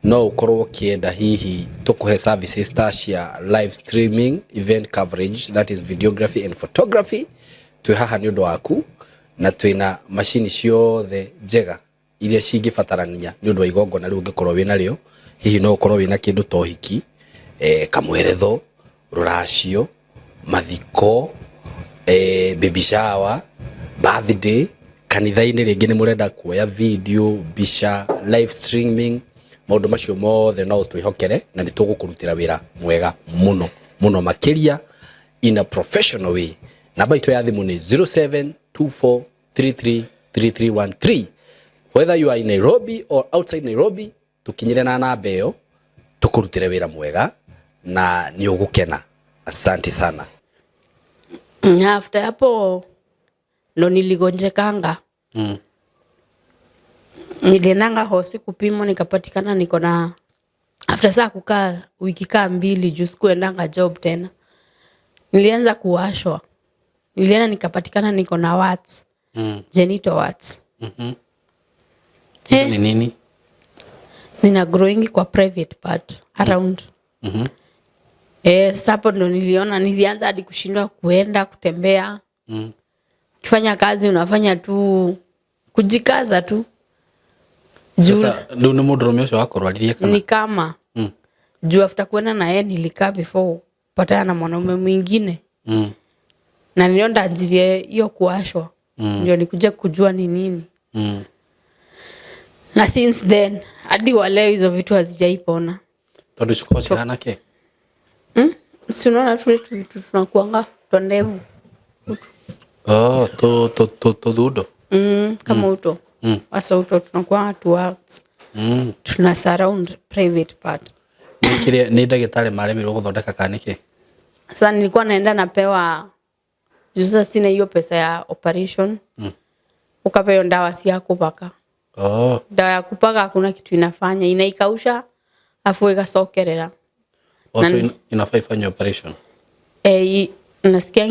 no ũkorwo kĩenda hihi tũkũhe services ta cia live streaming, event coverage, that is videography and photography. Twĩ haha nĩ ũndũ waku na twĩna macini ciothe njega iria cingĩbatarania nĩ ũndũ wa igongona rĩu ũngĩkorwo wĩ narĩo. Hihi no ũkorwo wĩna kĩndũ ta ũhiki, kamweretho, rũracio, mathiko, baby shower, birthday, kanitha-inĩ rĩngĩ nĩ mũrenda kuoya video, mbica, live streaming, maũndũ macio mothe no twĩhokere na nĩ tũgũkũrutĩra wĩra mwega mũno mũno makĩria in a professional way. Namba itũ ya thimũ nĩ 0724333313. Whether you are in Nairobi or outside Nairobi, tukinyire na namba ĩyo tũkũrutĩre wĩra mwega na nĩ ũgũkena. Asante sana. After hapo ndo niligonjekanga. Niliendanga hosi kupimwa nikapatikana niko na, after saa kukaa wiki kaa 2 juu sikuendanga job tena. Nilianza kuwashwa. Nilienda nikapatikana niko na warts. Genital warts. Ni nini? Nina growing kwa private part around. Sapo ndo nilianza hadi kushindwa kuenda kutembea. Kifanya kazi unafanya tu kujikaza tu. Sasa ndio ni mũndũrũme ũcio wakorwaririe kana? Ni kama juu after kuenda na yeye nilikaa before patana na mwanaume mwingine. Na nilionda ajirie hiyo kuashwa. Ndio nikuja kujua ni nini. Na since then hadi wale hizo vitu hazijaipona. Tondũ ciko cihana ke? Si unaona tu vitu tunakuanga tondevu. Thundo. Kama uto. Asa uto tunakuwa towards. Tuna surround private part. Ni ndagĩtarĩ maremirwo gũthondeka kanĩke? Sasa nilikuwa naenda napewa, sasa sina hiyo pesa ya operation. Ukapewa dawa cia kupaka. Dawa ya kupaka hakuna kitu inafanya, inaikausha afu igacokerera. Also inafaa ifanye operation? Nasikia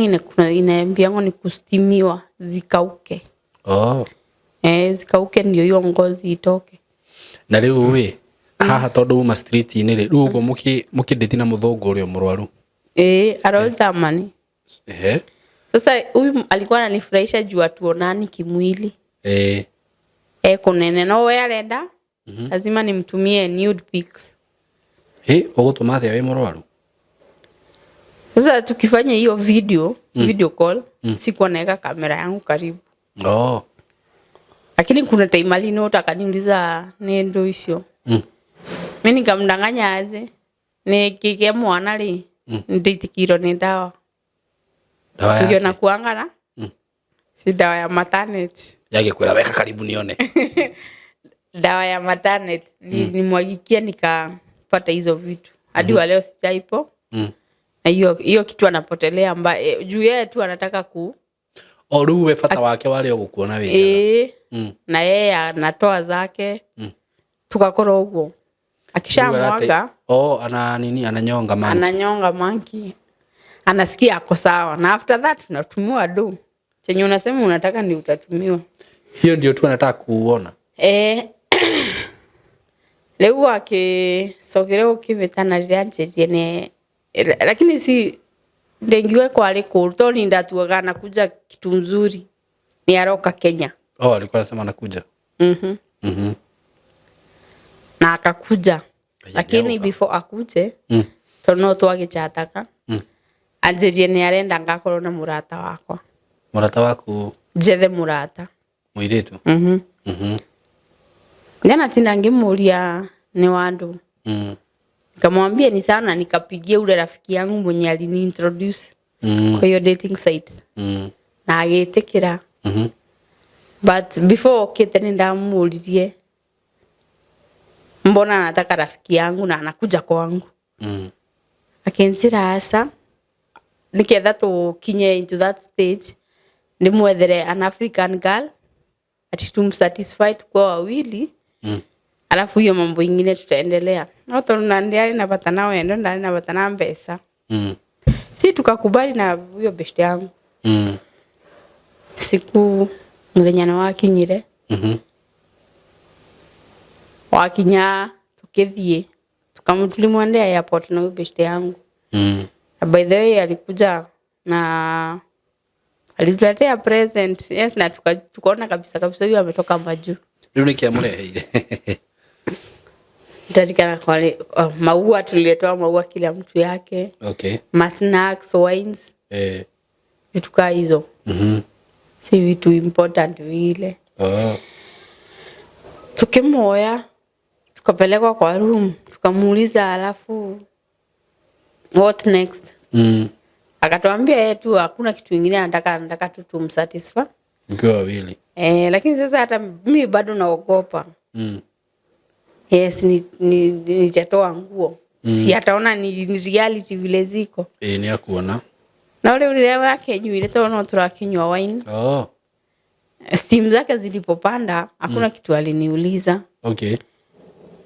inaambiwa ni kustimiwa zikauke. Zikauke ndio hiyo ngozi itoke. Na rĩu we haha tondu uma street-inĩ rĩ, rĩu ũguo mũkĩndĩti na mũthũngũ ũrĩa mũrwaru? Aroza amani. Sasa huyu alikuwa ananifurahisha juu atuonani kimwili. Kunene no we arenda lazima nimtumie nude pics. Ũgũtũma atĩa wĩ mũrwaru? Sasa tukifanya hiyo video call, sikuwa naweka kamera yangu karibu. Lakini kuna time alinota akaniuliza nendo hiyo. Mimi nikamdanganya aje. Nikikia mwana ri. Nditikiro ni dawa. Dawa yake. Ndio nakuanga si dawa ya maternity. Yage kwera weka karibu nione. Dawa ya maternity nimwagikia nikapata hizo vitu. Hadi wa leo sijaipo. Na hiyo kitu anapotelea ambaye juu yeye tu anataka Oruwe fata wake wale gukuona wewe. Na yeye anatoa zake. Tukakora huko. Akishamwaga ana nini ananyonga manki. Anasikia ako sawa. Na after that tunatumiwa do. Chenye unasema unataka ni utatumiwa. Hiyo ndio tu anataka kuona. Leo akisogelea ukivitana rianjeje ne lakini si ndengiwe kwa ale kultoni ndatuaga na kuja kitu mzuri. Ni aroka Kenya. Alikuwa anasema anakuja. Na akakuja. Lakini before akuje tono twagichataka. Anjeje ni arenda ngakorwo na murata wakwa. Murata waku Jethe murata. Muiretu. Jana tina ngimuria ni wandu. Nikamwambia ni sana nikapigia ule rafiki yangu mwenye alini introduce kwa hiyo dating site. Na agetekera. But before kitani ndamuririe mbona anataka rafiki yangu na anakuja kwangu. Akensira asa niketha tukinye into that stage ndimwethere an African girl atitum satisfied kwa wawili. Alafu hiyo mambo ingine tutaendelea. Noto ndiari napata na wendo ndani napata na pesa. Si tukakubali na huyo best yangu. Siku mwenyana wakinyire. Wakinya tukithie tukamtulimwendea airport na huyo best yangu. By the way alikuja na alituletea present. Yes, na tukaona kabisa huyo ametoka majuu. Leo nikiamureheire. Tatika kwa maua tuliletewa maua kila mtu yake. Okay. Snacks, wines. Vitu kaa hizo. Si vitu important vile. Tukimoya tukapelekwa kwa room, tukamuuliza alafu what next? Akatuambia yeye tu hakuna kitu kingine anataka tu tumsatisfy. Mkiwa wawili. Lakini sasa hata mimi bado naogopa. Yes, nitatoa nguo. Si ataona ni reality vile ziko. Ni akuona. Na ule wake nyuile tono turakinywa wine. Steam zake zilipopanda, hakuna kitu aliniuliza. Okay.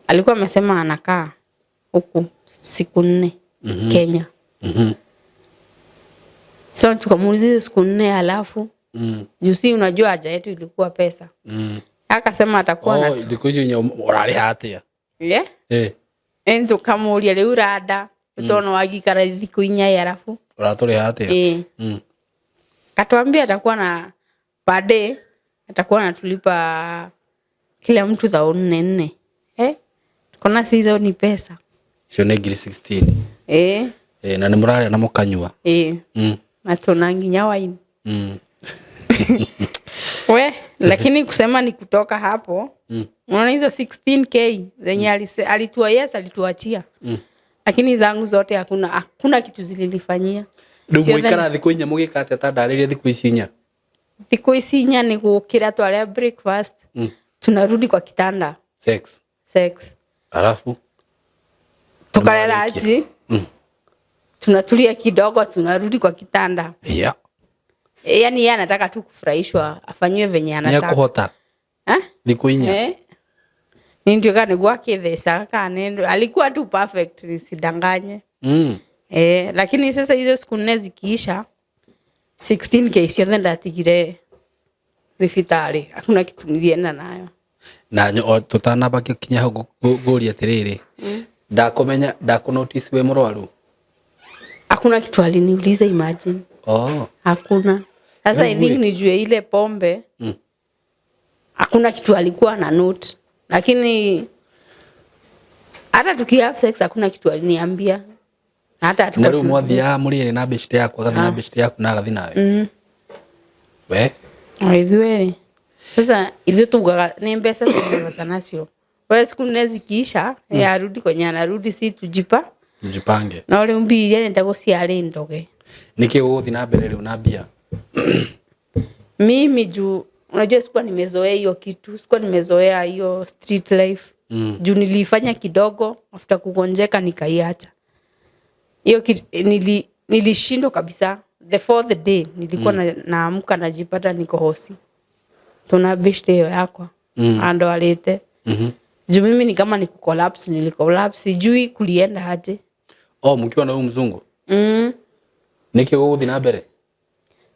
Alikuwa amesema anakaa huku siku 4 Kenya. So tukamuuliza siku 4 alafu juu si unajua haja yetu ilikuwa pesa. Akasema atakuwa na ilikuwa hiyo orari hatia. Tukamuulia leo rada tono wagikara thiku 4 alafu oratore hatia. Katuambia atakuwa na per day atakuwa anatulipa kila mtu 4,000. Tukona hizo ni pesa. Sio negiri 16. Na ni murare na mukanywa. Na tunanginya wine. Lakini kusema ni kutoka hapo. Unaona hizo 16k zenye alituachia. Lakini zangu zote hakuna kitu zililifanyia. Ndio mwikara thiku inya mugikate ta ndariria thiku isinya. Thiku isinya ni gukira twale breakfast. Tunarudi kwa kitanda. Sex. Alafu tukalala aji. Tunatulia kidogo tunarudi kwa kitanda. Yaani yeye anataka tu kufurahishwa afanywe venye anataka. Ni kuhota. Thiku inya. Ndio kana gwake thesa kana alikuwa tu perfect sidanganye. Lakini sasa hizo siku 4 zikiisha 16k sio nenda tigire thifitari. Hakuna kitu nilienda nayo. Na tutanabaki kinya gori atiriri. Ndakunotice we murwaru. Hakuna kitu aliniuliza imagine. Hakuna. Sasa hivi nijue ile pombe. Hakuna kitu alikuwa na note. Lakini hata tukia sex hakuna kitu aliniambia. Hata atakuwa tu mwathia muri na beshte yako gathi na beshte yako na gathi nawe. Aithwere. Sasa ithu tugaga ni mbeca zinabata nacio. Wewe siku nne zikiisha arudi kwenye anarudi, si tujipange na ule mbili nitaguciara ndoge niki uthi na mbere riu na mbia. Mimi juu unajua sikuwa nimezoea hiyo kitu, sikuwa nimezoea hiyo street life. Juu nilifanya kidogo after kugonjeka nikaiacha hiyo nilishindwa kabisa. The fourth day nilikuwa naamka najipata niko hosi, tuna beshte yako ando alete juu mimi ni kama nikucollapse, nilicollapse, sijui kulienda aje. Mkiwa na huyu mzungu niki uthi na mbere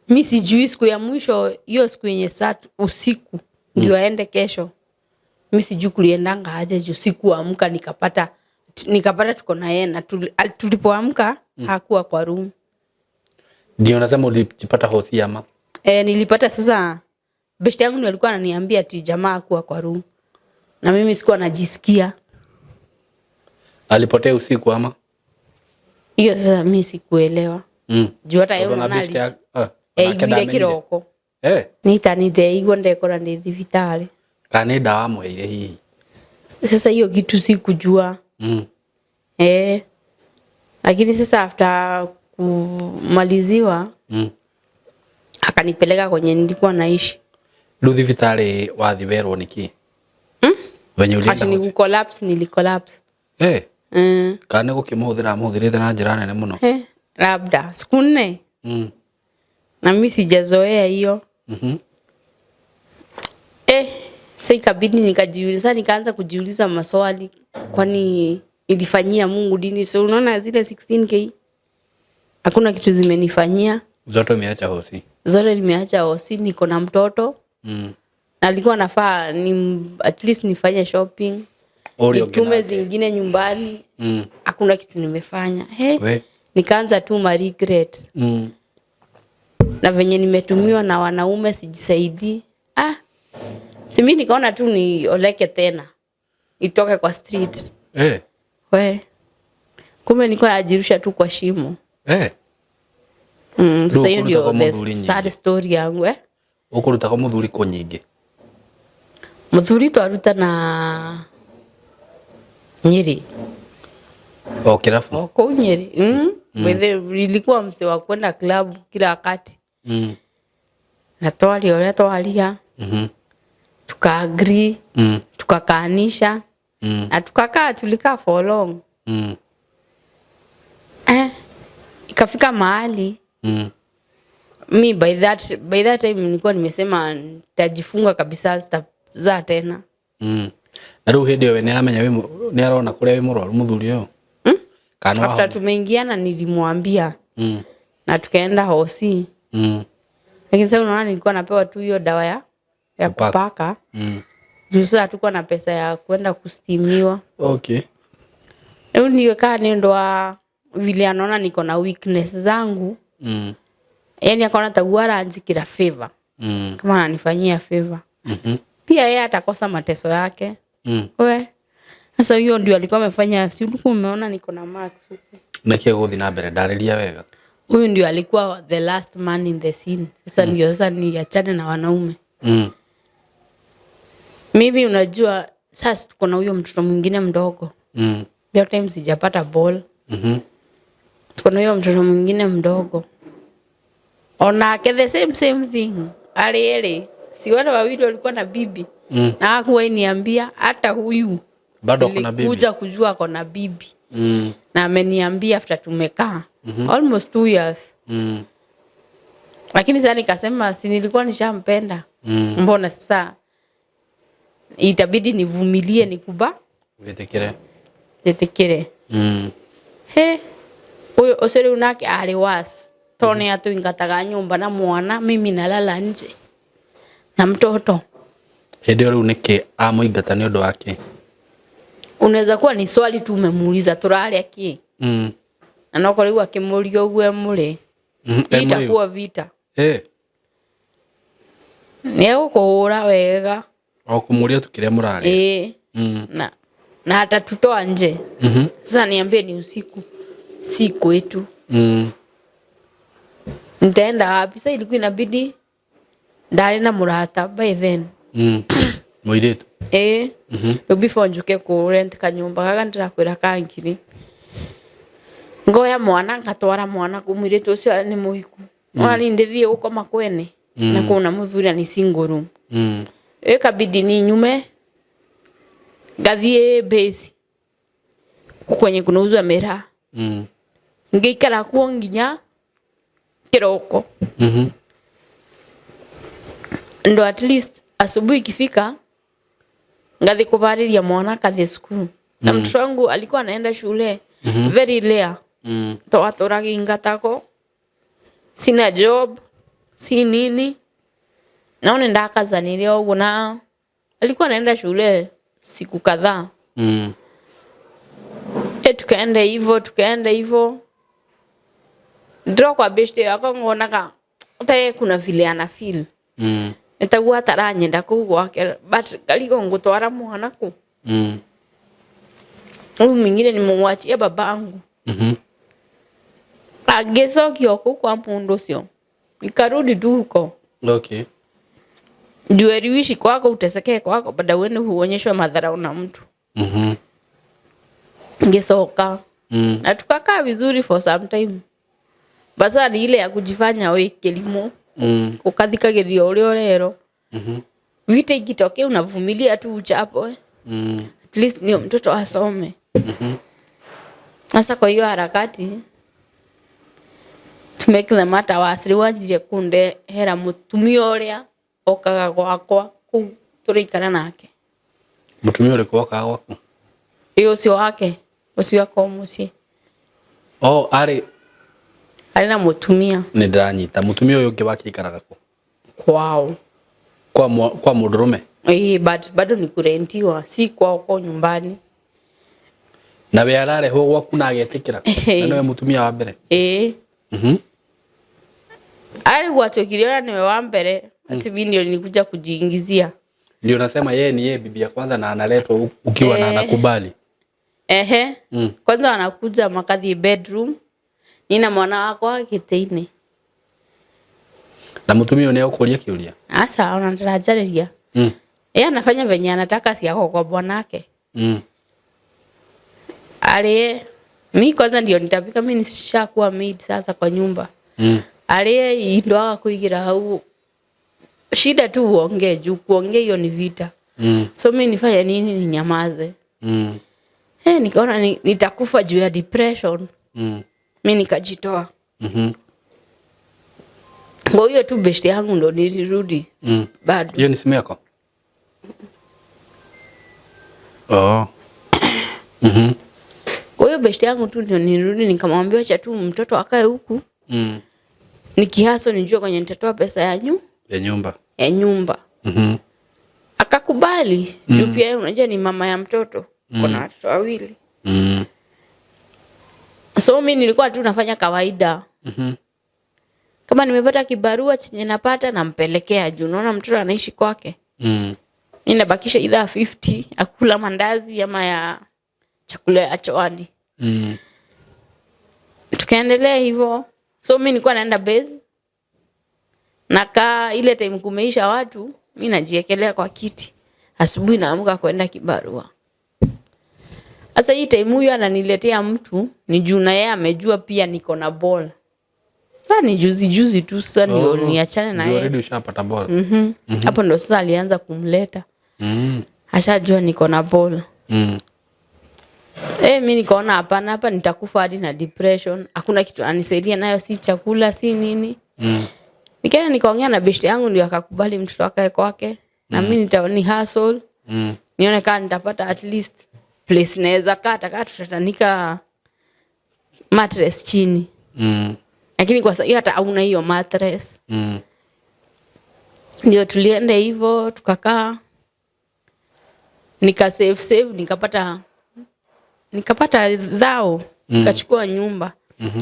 mimi sijui siku ya mwisho hiyo siku yenye satu usiku ndio aende kesho. Mimi sijui kuliendanga aje juu sikuamka nikapata tuko na yeye na tulipoamka hakuwa kwa room. Ndio nasema ulipata hosi ama? Nilipata sasa beshte yangu ndio alikuwa ananiambia ati jamaa hakuwa kwa room. Na mimi sikuwa najisikia. Alipotea usiku ama? Hiyo sasa mimi sikuelewa. Juu hata yeye unaona ile kiroko. Nite igwa ndekora ndi thibitari. Kana dawa mweire hihi. Sasa hiyo kitu sikujua. Lakini sasa after kumaliziwa akanipeleka kwenye nilikuwa naishi. Thibitari wathiberwo niki? Wenye ulienda hosi. Ati collapse nilicollapse. Kana gukimuthira muthirite na njira nene muno. Labda siku nne. Na mimi sijazoea hiyo. Sasa ikabidi nikajiuliza, nikaanza kujiuliza maswali, kwani nilifanyia Mungu dini? So unaona zile 16k hakuna kitu zimenifanyia. Zote umeacha hosi. Zote nimeacha hosi, niko na mtoto. Na alikuwa nafaa at least nifanye shopping. Nitume zingine nyumbani. Hakuna kitu nimefanya. Nikaanza tu ma regret. Na venye nimetumiwa na wanaume sijisaidii. Simi nikaona tu ni oleke tena. Itoke kwa street. Kumbe nilikuwa najirusha tu kwa shimo. Sasa hiyo ndio the sad story yangu. Ukuruta kwa muthuri ko nyingi. Muthuri twaruta na Nyeri. Kirafu. Kwa Nyeri. Ilikuwa mse wa kwenda club kila wakati. Na twalia. Tuka-agree, tukakaanisha, na tulikaa for long. Ikafika mahali, mi by that time nilikuwa nimesema nitajifunga kabisa sitazaa tena. Na rĩu hĩndĩ ĩyo we nĩ arona kũrĩa wĩ mũrwaru mũthuri ũyũ? After tumeingiana nilimwambia. Na tukaenda hosi. Lakini sasa unaona nilikuwa napewa tu hiyo dawa ya kupaka. Juu sasa hatukuwa na pesa ya kwenda kustimiwa. Leo niwekaa ndio vile anaona niko na weakness zangu. Yaani akaona taguara anjikira favor. Kama ananifanyia favor. Pia yeye atakosa mateso yake. Sasa hiyo ndio alikuwa amefanya, si ulikuwa umeona niko na marks huko. Nake guthi na mbere ndariria wega. Huyu ndio alikuwa the last man in the scene. Sasa ndio sasa niachane na wanaume. Maybe unajua sasa tuko na huyo mtoto mwingine mdogo. That time sijapata ball. Tuko na huyo mtoto mwingine mdogo. Ona the same thing. Ali si wale wawili walikuwa na bibi. Na hakuwa niambia hata huyu bado kuna bibi. Kuja kujua kuna bibi. Na ameniambia after tumekaa almost 2 years. Lakini sasa nikasema si nilikuwa nishampenda. Mbona sasa itabidi nivumilie Tetekere. Huyo osere unake aliwas. Tone atu ingataga nyumba na mwana, mimi nalala nje na mtoto. Hĩndĩ ĩyo rĩu nĩkĩ amũingata nĩ ũndũ wake? Unaweza kuwa ni swali tu umemuuliza turare aki. Na noko rĩu akĩmũria ũguo mũrĩ. Itakuwa vita. Nĩ gũkũhũra wega. Kũmũria tu kĩrĩa mũrarĩa. Na hata tutoa nje. Sasa niambie ni usiku. Si kwetu. Nitaenda wapi? Sasa ilikuwa inabidi ndari na murata by then. Mũirĩtu. before njuke ku rent kanyumba gaga ndirakwira kankiri ngoya mwana ngatwara mwana kumwiritu ucio ni muhiku mwari ndithie gukoma kwene na kuna muthuri ni single room kabidi ni nyume gathie base kwenye kunauzwa mera ngeikara kuo nginya kiroko ndo at least asubuhi ikifika ngathi kubariria mwana kathi skulu na mtoto wangu alikuwa anaenda shule very late to atoragi ngatako sina job si nini naone ndakazanirie ugu na alikuwa anaenda shule siku kadhaa tukaenda hivyo ndio kwa beshte yako ngonaga utaye kuna vile ana feel nitagua taranyenda kugwa but galiko ngutwara mwana ku uyu mwingine ni mumwachia babangu agesokio kwa mundu ucio nikarudi tu huko jueri wishi kwako uteseke kwako baada wewe huonyeshwa madhara na mtu ngesoka na tukakaa vizuri for some time basa ni ile ya kujifanya wewe kilimo ukathikagiria ulio rero vita ikitokea unavumilia tu uchapo at least ni mtoto asome sasa kwa hiyo harakati to make the matter worse riwajire kunde hera mutumia uria okaga gwakwa ku turikara nake mutumia uri kwaka gwaku ucio wake ucio ako mucie ari na mutumia ni ndiranyita mutumia uyu ungi wake ikaraga ku kwao kwa mundurume but bado ni kurentiwa si kwao kwa nyumbani na we arare ho gwaku na agetikira na niwe mutumia wa mbere ari gwatokiriona niwe wa mbere ati mimi ndio nilikuja kujiingizia ndio nasema yeye ni yeye bibi ya kwanza na analetwa ukiwa na anakubali kwanza anakuja makathi bedroom nina mwana wako akiteini na mutumia ni ukulia kiulia asa anatarajaria yeye anafanya venye anataka si yako kwa bwanake ale mimi kwanza ndio nitapika mimi nishakuwa maid sasa kwa nyumba ale ndo akakuigira hau shida tu uongee juu kuongea hiyo ni vita so mimi nifanye nini ninyamaze nikaona nitakufa juu ya depression mimi nikajitoa kwa hiyo tu beshte yangu ndo nilirudi bado hiyo ni simu yako kwa hiyo beshte yangu tu ndio nilirudi nikamwambia acha tu mtoto akae huku nikihaso nijue kwenye nitatoa pesa ya nyumba akakubali juu pia unajua ni mama ya mtoto kuna watoto wawili so mimi nilikuwa tu nafanya kawaida kama nimepata kibarua chenye napata nampelekea juu unaona mtoto anaishi kwake mimi nabakisha idha 50 akula mandazi ama ya chakula ya chawadi tukaendelea hivyo so mimi nilikuwa naenda base nakaa ile time kumeisha watu mimi najiekelea kwa kiti asubuhi naamka kwenda kibarua sasa hii time huyu ananiletea mtu ni juu na yeye amejua pia niko na ball sasa ni juzi tu sasa ndio niachane na yeye already ushapata ball hapo ndo sasa alianza kumleta ashajua niko na ball mimi nikaona hapa nitakufa hadi na depression hakuna kitu anisaidia nayo si chakula si nini nikaenda nikaongea na beshte yangu ndio akakubali mtoto akae kwake na mimi ni hustle nione kama nitapata at least place naweza kata tutatanika mattress chini lakini kwa sababu hata hauna hiyo mattress ndio tulienda hivyo tukakaa nika save nikapata dhao nikachukua nyumba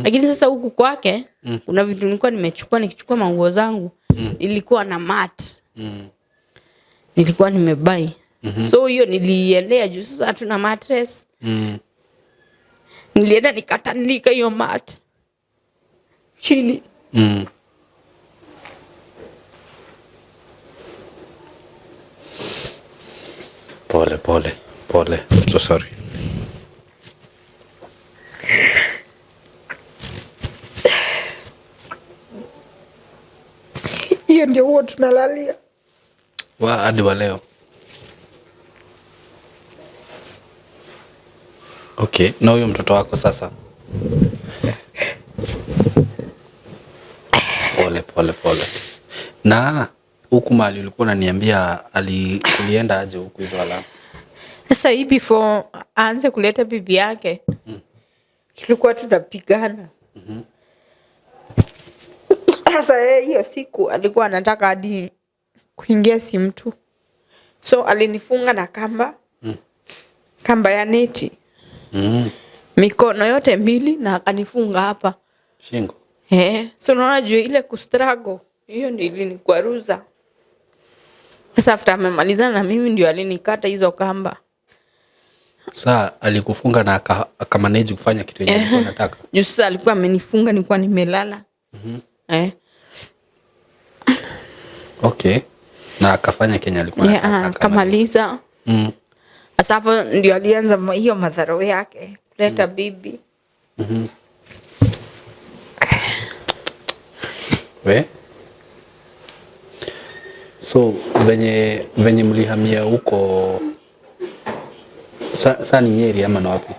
lakini sasa huku kwake kuna vitu nilikuwa nimechukua nikichukua manguo zangu nilikuwa na mat nilikuwa nimebai so hiyo niliendea juu sasa hatuna mattress nilienda nikatandika hiyo mat chini Pole. So sorry. Hiyo ndio huwa tunalalia. Hadi wa leo. Okay, na huyo mtoto wako sasa? Pole. Na huku mahali ulikuwa unaniambia alienda aje huku hizo alama? Sasa hii before aanze kuleta bibi yake. Tulikuwa tunapigana. Sasa hiyo siku alikuwa anataka hadi kuingia si mtu. So alinifunga na kamba. Kamba ya neti. Mikono yote mbili na akanifunga hapa shingo. So unaona juu ile kustruggle hiyo ndio ilinikwaruza. Sasa after amemaliza na mimi ndio alinikata hizo kamba. Sasa alikufunga na akamanage kufanya kitu yenye alikuwa anataka. Juu sasa alikuwa amenifunga nilikuwa nimelala. Okay. Na akafanya Kenya alikuwa anataka. Akamaliza. Sasa hapo ndio alianza hiyo madhara yake kuleta bibi. So venye mlihamia huko sasa ni Nyeri ama na wapi?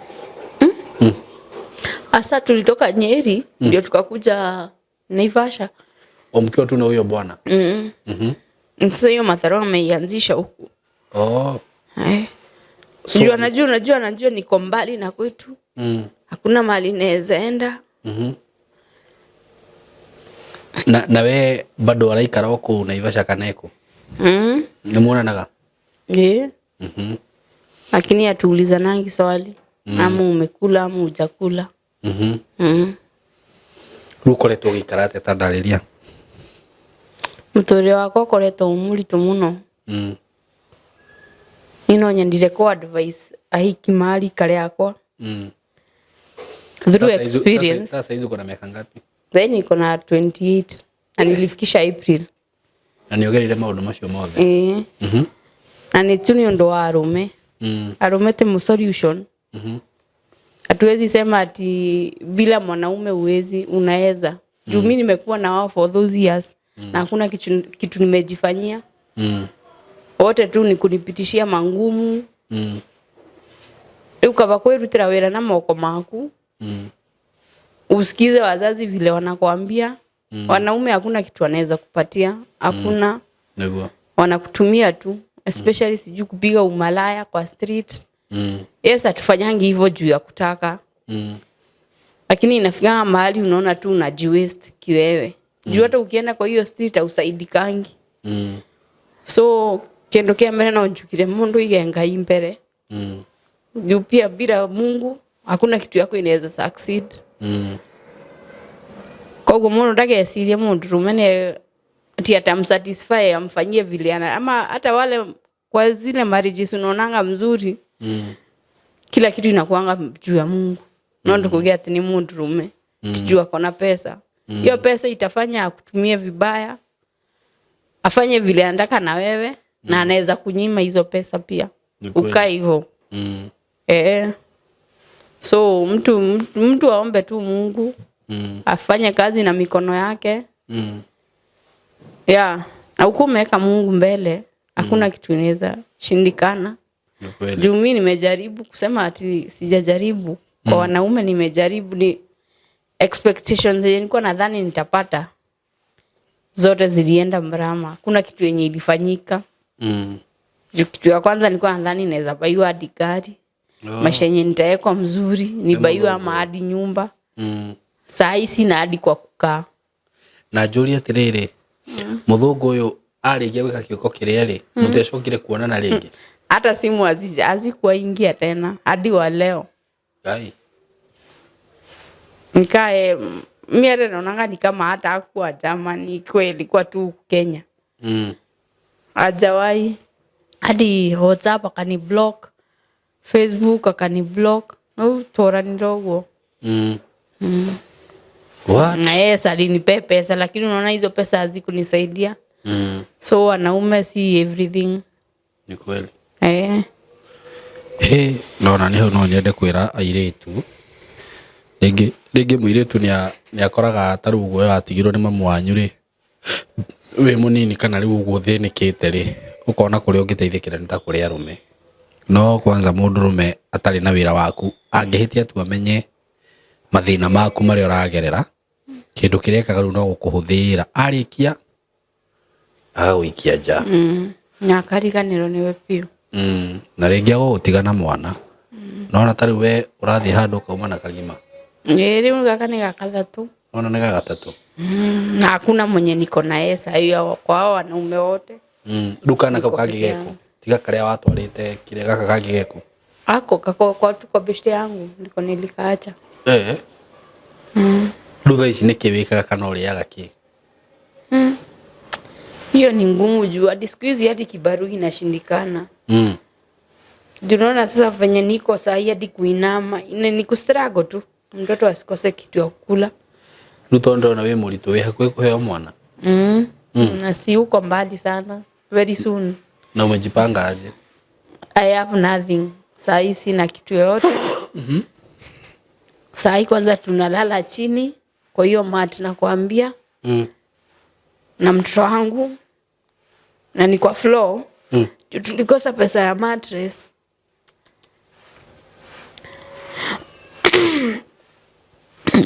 Asa tulitoka Nyeri ndio tukakuja Naivasha. Mkiwa tu na huyo bwana? Sasa hiyo madhara ameianzisha huku. So, najua niko mbali na kwetu. Hakuna mahali naweza enda. Na we bado waraikara huko Naivasha kaneko? Nimuonanaga? Lakini atuulizanangi swali. Ama umekula ama hujakula. Rukoretwo gikarate tandariria. Muturire wako ukoretwo umuritu muno. Nino nyendire ko advice ahiki mali kare yakwa. Through experience. Sasa hizo kuna miaka ngapi? Then niko na 28 na nilifikisha April. Na niogerire maundu macio mothe. Na ni tu ni ndo arume. Arume te mu solution. Hatuwezi sema ati bila mwanaume uwezi unaweza. Juu mimi nimekuwa na wao for those years na hakuna kitu nimejifanyia. Wote tu ni kunipitishia mangumu. Ukava kwirutira wira na moko maku. Usikize wazazi vile wanakuambia. Wanaume hakuna kitu anaweza kupatia. Hakuna. Wanakutumia tu. Especially siju kupiga umalaya kwa street. Yes, atufanyangi hivyo juu ya kutaka. Lakini inafika mahali unaona tu unajiwaste kiwewe. Juu hata ukienda kwa hiyo street usaidikangi. So kendo kia mbele na unjukire mundu igenga imbere. Juu pia bila Mungu hakuna kitu yako inaweza succeed. Kwa hivyo mundu ndagecirie mundu rumene ati atamsatisfy amfanyie vile ama hata wale kwa zile marriages unaonanga mzuri. Kila kitu inakuanga juu ya Mungu. Nondo kugea ati ni mundu rume. Tijua kona pesa. Hiyo pesa itafanya akutumie vibaya. Afanye vile anataka na wewe na anaweza kunyima hizo pesa pia. Ukae hivyo. So mtu aombe tu Mungu. Afanye kazi na mikono yake. Na ukumeweka Mungu mbele, hakuna kitu inaweza shindikana. Juu mimi nimejaribu kusema ati sijajaribu. Kwa wanaume nimejaribu, ni expectations zenye nilikuwa nadhani nitapata. Zote zilienda mrama. Hakuna kitu yenye ilifanyika. Kitu ya kwanza nilikuwa nadhani naweza baiwa hadi gari. Maisha yenye nitawekwa mzuri, ni baiwa ama hadi nyumba. Saa hii sina hadi kwa kukaa. Na Julia tiriri. Muthungu uyu arigia gwika kiuko kiria mutecokire kuonana ringi. Hata simu hazikuwa ingia tena hadi wa leo. Nikae mimi naonanga ni kama hata hakuwa Germany, kweli kwa tu Kenya. Hajawahi hadi WhatsApp akani block, Facebook akani block, tora ndogo. What? Na yes, alinipe pesa lakini unaona hizo pesa hazikunisaidia. So wanaume si everything. Ni kweli. nona nä hau no nyende kwä airĩtu rĩngĩ mũirĩtu nĩ akoraga ta rĩu ũguo watigirwo nĩ mamu wanyu rĩ wĩ mũnini kana rĩu ũguo thĩnĩkĩte rĩ ũkona kũrĩa ũngĩteithĩkĩra nĩ ta kũrĩ arũme no kwanza mũndũrũme atarĩ na wĩra waku angĩhĩtia tu amenye mathĩna maku marĩa ũragerera kĩndũ kĩrĩa ekaga rĩu no gũkũhũthĩra arĩkia agagũikia nja na akariganĩrwo nĩwe biũ na rĩngĩ agũgũtiga na mwana nona ta rĩu we ũrathiĩ handũ ũkauma na kagima rĩu gaka nĩ gakatatũ ona nĩ gagatatũ na hakuna mwenye niko na yeye sasa kwao wanaume wote dukana kau kangĩ geko tiga karĩa watwarĩte kĩrĩa gaka kangĩ geko ako kako kwa tuko beshte yangu ndiko nilikaacha lugha ici nĩkĩ wĩkaga kana ũrĩaga kĩ hiyo ni ngumu juu hadi siku hizi hadi kibaru inashindikana unaona sasa venye niko saa hii hadi kuinama ni kustrago tu mtoto asikose kitu ya kukula rutondo na we mũritũ wĩ hakuhĩ kũheo mwana na si uko mbali sana very soon na umejipanga aje I have nothing saa hii sina kitu yoyote saa hii kwanza tunalala chini kwa hiyo mat nakwambia na mtoto wangu na ni kwa floor tulikosa pesa ya mattress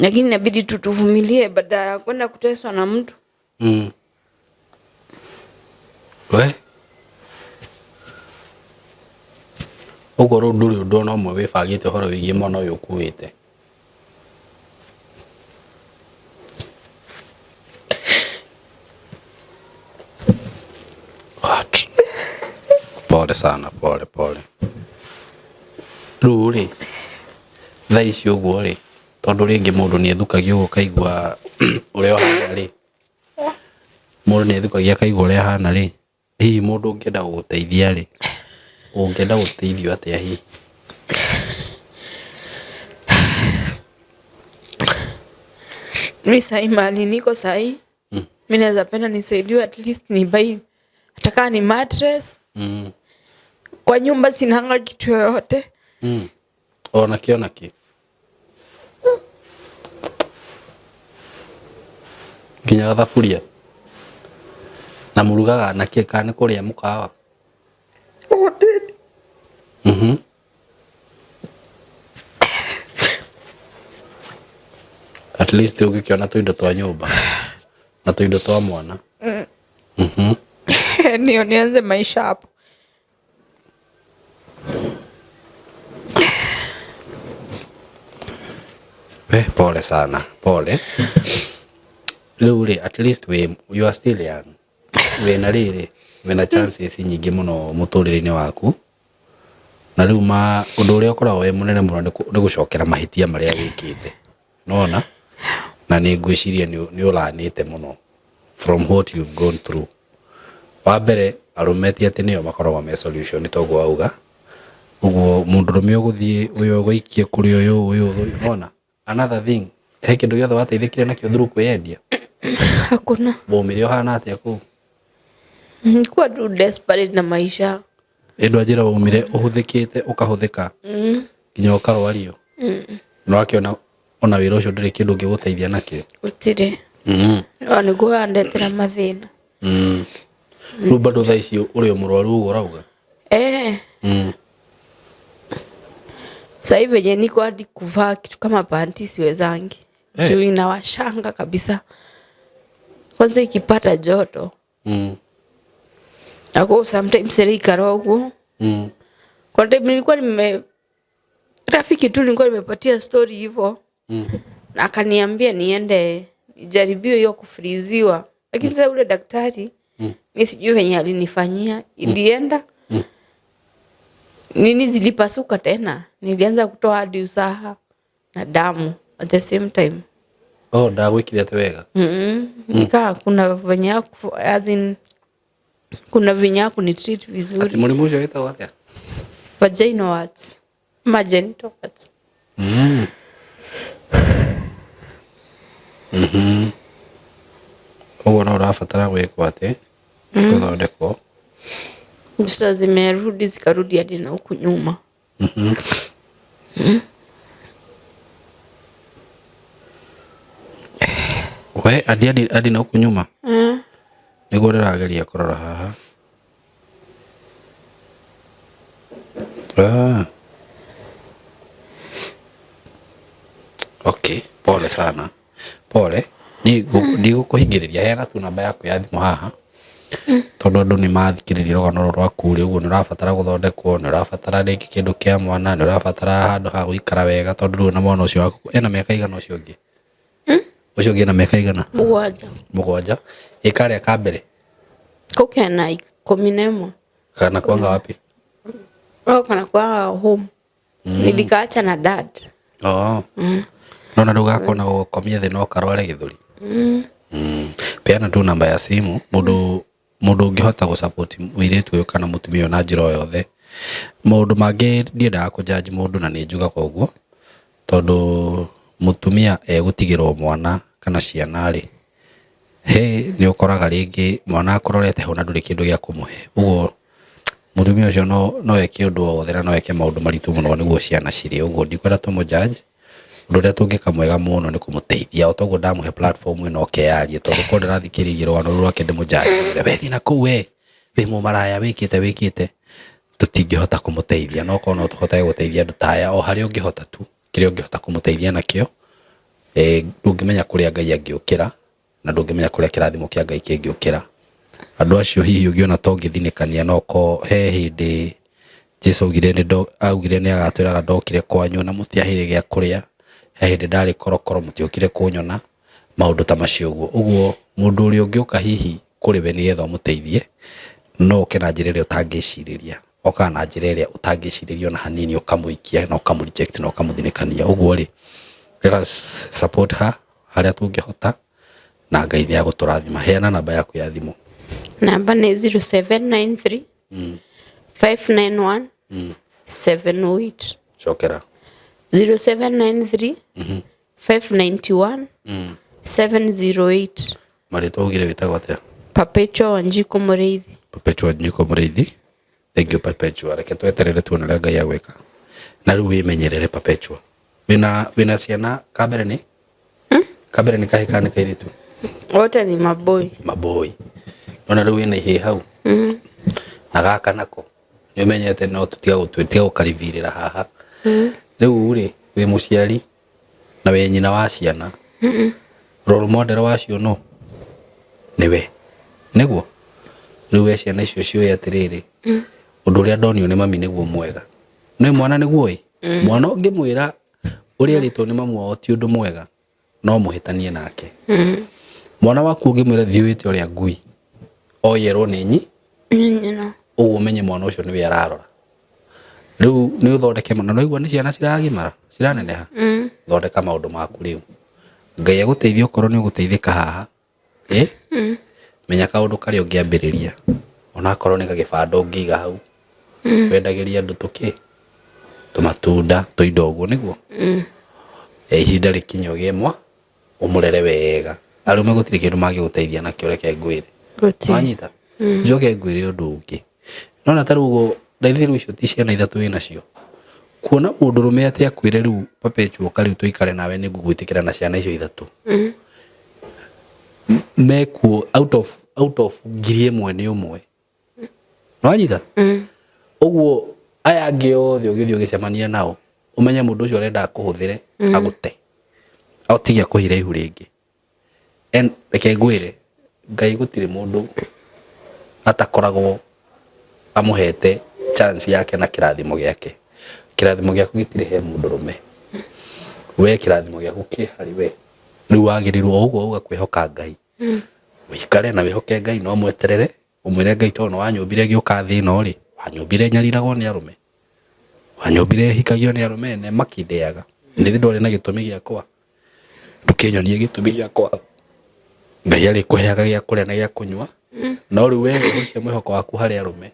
lakini inabidi tuvumilie baada ya kwenda kuteswa na mtu we ugo ru nduri undu no mwe wibagite horo wigie mwana uyu ukuite pole sana pole ruri thaa ici uguo ri tondu ringi mundu ni ethukagia uguo kaigua uria hana ri mundu ni ethukagia kaigua uria hana ri hihi mundu ungienda guguteithia ri ungienda guteithio atia hihi mimi sai mali niko sai mimi naweza penda nisaidiwe at least ni buy ataka ni mattress kwa nyumba sinanga kitu yoyote ona ki nginya thaburia na murugaga na kie kana kuria mukawa at least ugikiona tuindo twa nyumba na tuindo twa mwana ndio nianze maisha hapo. Pole sana pole Luri, at least you are still young wena riri wena chances nyingi muno muturire-ini waku na riu undu uria ukoragwo we munene muno ni gucokera mahitia maria wikite nona na ni ngwiciria ni ulanite muno from what you've gone through wa mbere arumeti ati nio makoragwo me solution toguo auga uguo mundurume uguthie uyo guikie kuri uyu nona another thing he kindu giothe wateithikire nakio through kwiendia hakuna bomire hana atia ku kwa tu desperate na maisha endo ajira bomire uhuthikite ukahuthika nginya ukarwario no akiona ona wira ucio ndiri kindu ngiguteithia nakio utire ani go andetera mathina ru bado thaa ici uri murwaru ugo rauga sasa hivi venye niko hadi kuvaa kitu kama panty siwezangi juu inawashanga kabisa kwanza ikipata joto ako sometimes ile ikarogo kwa time nilikuwa rafiki tu nilikuwa nimepatia story hivyo na akaniambia niende nijaribiwe hiyo kufriziwa lakini sasa ule daktari mimi sijui venye alinifanyia ilienda nini zilipasuka tena nilianza kutoa hadi usaha na damu at the same time dawa ikilete wega nika kuna venye as in kuna venye ni treat vizuri ati mulimu ucio wita watia vaginal warts magenital warts uguo no urabatara gwikwo ati guthondekwo sasa zimerudi zikarudi hadi na huku nyuma We adi na kunyuma niguo ndirageria kurora haha. Okay, pole sana, pole. Ndigũkũhingĩrĩria, heana tu namba yaku ya thimũ haha, tondũ andũ nĩ mathikĩrĩria rũgano rwaku rĩu. Ũguo nĩ ũrabatara gũthondekwo, nĩ ũrabatara rĩngĩ kĩndũ kĩa mwana, nĩ ũrabatara handũ ha gũikara wega, tondũ rĩu na mwana ũcio waku ena mĩaka igana ũcio ũngĩ? Ũcio ũngĩ ena mĩaka igana? 7. 7. Karĩa ka mbere kau kena 11. kana kwanga wapi? Kana kwa home. Nilikaacha na dad. Nona ndugakona gũkomia thĩ no karware gĩthũri. Peana tu namba ya simu, mũndũ ũngĩhota gũ-support mũirĩtu ũyũ kana mũtumia na njĩra o yothe. Maũndũ mangĩ ndiendaga kũjudge mũndũ na nĩ njugaga ũguo, tondũ mũtumia egũtigĩrwo mwana kana ciana rĩ, nĩ ũkoraga rĩngĩ mwana akororete hau na ndũrĩ kĩndũ gĩa kũmũhe. Ũguo mũtumia ũcio no eke ũndũ o wothe na no eke maũndũ maritũ mũno nĩguo ciana cirĩ. Ũguo ndikwenda tũmũjudge. Ũndũ ũrĩa tũngĩka mwega mũno nĩ kũmũteithia. O toguo ndamũhe platform ĩno okeyarie, tondũ ko ndĩrathikĩrĩirie rũgano rũu rwake ndĩmũjudge. We thiĩ na kũu we mũmaraya wĩkĩte. Tũtingĩhota kũmũteithia. No korwo no tũhotage gũteithia andũ ta aya o harĩa ũngĩhota tu, kĩrĩa ũngĩhota kũmũteithia nakĩo. Ndũngĩmenya kũrĩa Ngai angĩũkĩra na ndũngĩmenya kũrĩa kĩrathimo kĩa Ngai kĩngĩũkĩra. Andũ acio hihi ũngĩona to ngĩthinĩkania no ko he hĩndĩ Jesũ augire nĩ agatwĩraga ndokire kwanyu na mũtiahĩire gĩa kũrĩa. He hĩndĩ ndarĩ korokoro mũtiokire kũnyona, maũndũ ta macio ũguo. Ũguo mũndũ ũrĩa ũngĩũka hihi kũrĩ we nĩgetha ũmũteithie no ũke na njĩra ĩrĩa ũtangĩcirĩria. Oka na njĩra ĩrĩa ũtangĩcirĩria ona hanini, ũkamũikia na ũkamũreject na ũkamũthinĩkania. Ũguo rĩ, let us support her harĩa tũngĩhota na Ngai nĩ agũtũrathima. Heana namba yaku ya thimũ. Namba nĩ 0793 591 708. Cokera. 0793 591 708. Marĩtwa ugire wĩtagwo atĩa? Perpetua Wanjiku Mũrĩithi. Perpetua Wanjiku Mũrĩithi. Thank you Perpetua. Reke tweterere tuone ũrĩa Ngai agwĩka. Na rĩu wĩmenyerere Perpetua. Wĩna ciana kambere nĩ? Kambere nĩ kahĩ kana kairĩtu? Wote ni maboi. Maboi. Nona rĩu wĩna ihĩ hau. Na gaka nako. Nĩ ũmenyete no tũtiga gũkarivirĩra haha. Rĩu rĩ, wĩ mũciari na wĩ nyina wa ciana. Role model wacio no nĩwe. Nĩguo rĩu we ciana icio cioĩ atĩrĩrĩ, ũndũ ũrĩa ndonio nĩ mami nĩguo mwega. Nĩ mwana nĩguo mwana ũngĩmwĩra ũrĩa rĩtwo nĩ mamu wao ti ũndũ mwega no mũhĩtanie nake. Mwana waku ũngĩmwĩra thiũĩte ũrĩa ngui oyerwo nĩ nyina, ũguo ũmenye mwana ũcio nĩwe ararora. Rĩu nĩ ũthondeke mũno. No igua nĩ ciana ciragimara ciraneneha. Thondeka maũndũ maku rĩu. Ngai agũteithie okorwo nĩ ũgũteithĩka haha. Menya kaũndũ karĩa ũngĩambĩrĩria. Ona akorwo nĩ gagĩbanda ũngĩiga hau. Wendagĩria andũ tũmatunda tũindo ũguo nĩguo. Ihinda rĩkinye ũgĩe ũmũrere wega. Arũme gũtirĩ kĩndũ mangĩgũteithia nakĩo, reke ngwĩre. Wanyita njoke ngwĩre ũndũ ũngĩ. Nona ta rĩu ndaithĩrwo icio ti ciana ithatũ wĩnacio. Kuona mũndũrũme atĩ akwĩre rĩu Perpetua rĩu tũikare nawe nĩ ngũgwĩtĩkĩra na ciana icio ithatũ. Mekuo out of ngiri ĩmwe nĩ ũmwe. Wanyita? Ũguo aya angĩ othe ũgĩthiĩ ũgĩcemania nao ũmenye mũndũ ũcio arenda kũhũthĩre agũte. Aũtigia kũhira ihu rĩngĩ. Reke ngwĩre Ngai gũtirĩ mũndũ atakoragwo amũhete chance yake na kĩrathimo gĩake. Kĩrathimo gĩaku gĩtirĩ he mũndũrũme. We kĩrathimo gĩaku kĩ harĩ we. Rĩu wagĩrĩirwo ũguo ũgakwĩhoka Ngai. Wĩikare na wĩhoke Ngai no mweterere ũmwĩre Ngai tondũ wanyũmbire gĩũka thĩ ĩno rĩ, wanyũmbire nyariragwo nĩ arũme, wanyũmbire hikagio nĩ arũme ene makindĩaga. Ndithĩ ndwarĩ na gĩtũmi gĩakwa. Ndũkĩnyonie gĩtũmi gĩakwa. Ngai arĩkũheaga gĩa kũrĩa na gĩa kũnyua. No rĩu we ũcio mwĩhoko waku harĩ arũme.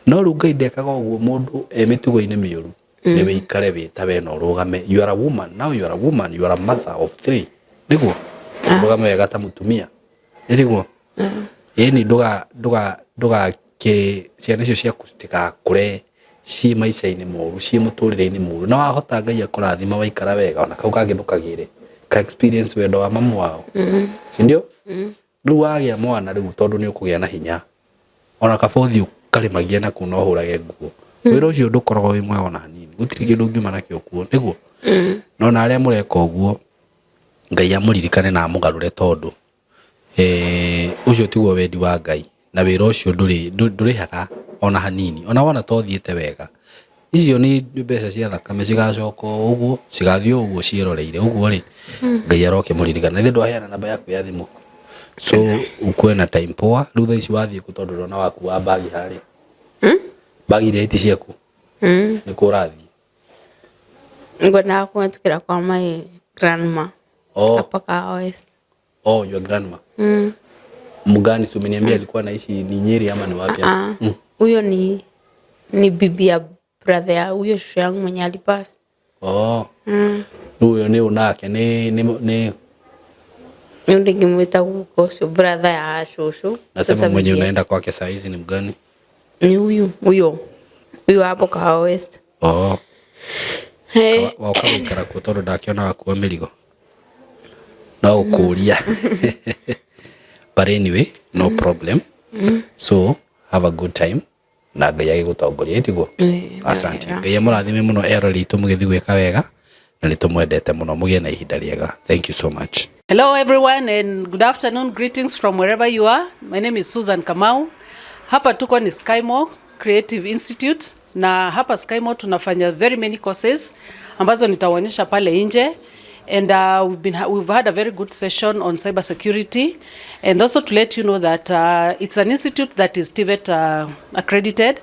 No rĩu Ngai ndekaga ũguo mũndũ mĩtugo-inĩ mĩũru. Nĩ wĩikare wĩtawe na ũrũgame. You are a woman, now you are a woman, you are a mother of 3. Nĩguo ũrũgame wega ta mũtumia. Nĩguo ĩni ndũga ciana icio ciaku citigakũre ci maica-inĩ moru ci mũtũrĩre-inĩ mũru na wahota Ngai akũrathima waikara wega ona kau kangĩ ndũkagĩre ka experience wendo wa mamu wao si ndio rĩu wagĩa mwana rĩu tondũ nĩ ũkũgĩa na hinya ona kaba ũthiĩ ũkarĩmagia na kũu no ũhũrage nguo wĩra ũcio ndũkoragwo wĩ mwega ona hanini gũtirĩ kĩndũ ũngiuma nakĩo kuo nĩguo no na arĩa mũreka ũguo Ngai amũririkane na amũgarũre tondũ ũcio tiguo wendi wa Ngai na wĩra ũcio ndũrĩhaga ona hanini ona wona to thiĩte wega icio nĩ mbeca cia thakame cigacoka ũguo cigathiĩ ũguo ciĩroreire ũguo rĩ Ngai aroke mũririkane na ndũ aheana namba yaku ya thimũ so ukue na time poa rĩu thaa ici wathiĩ kũ tondũ ndona waku wa bagi harĩ bagi iria iti ciaku nĩ kũrathiĩ ngwenda kũmatukĩra kwa my grandma hapa Kahawa West. Your grandma mgani si umeniambia alikuwa anaishi ni Nyeri ama ni wapi? Huyo ni bibi ya brother ya huyo shushu yangu mwenye alipasa. Huyo ni unake ni ndingemwita huko so brother ya shushu. Nasema mwenye unaenda kwake saa hizi ni mgani? Ni huyo hapo Kahawa West. Wakaikara kwa tondũ ndakiona wakuwa mĩrigo no ũkũria but anyway no problem so have a good time na Ngai agĩgũtongoria ĩtiguo asante Ngai amũrathime mũno erori itũ mũgĩthiĩ gwĩka wega na nĩtũmwendete mũno mũgĩe na ihinda rĩega thank you so much. Hello everyone and good afternoon, greetings from wherever you are. My name is Susan Kamau. Hapa tuko ni Skymo Creative Institute na hapa Skymo tunafanya very many courses ambazo nitawaonyesha pale nje. And we've had a very good session on cyber security, and also to let you know that it's an institute that is TVET accredited,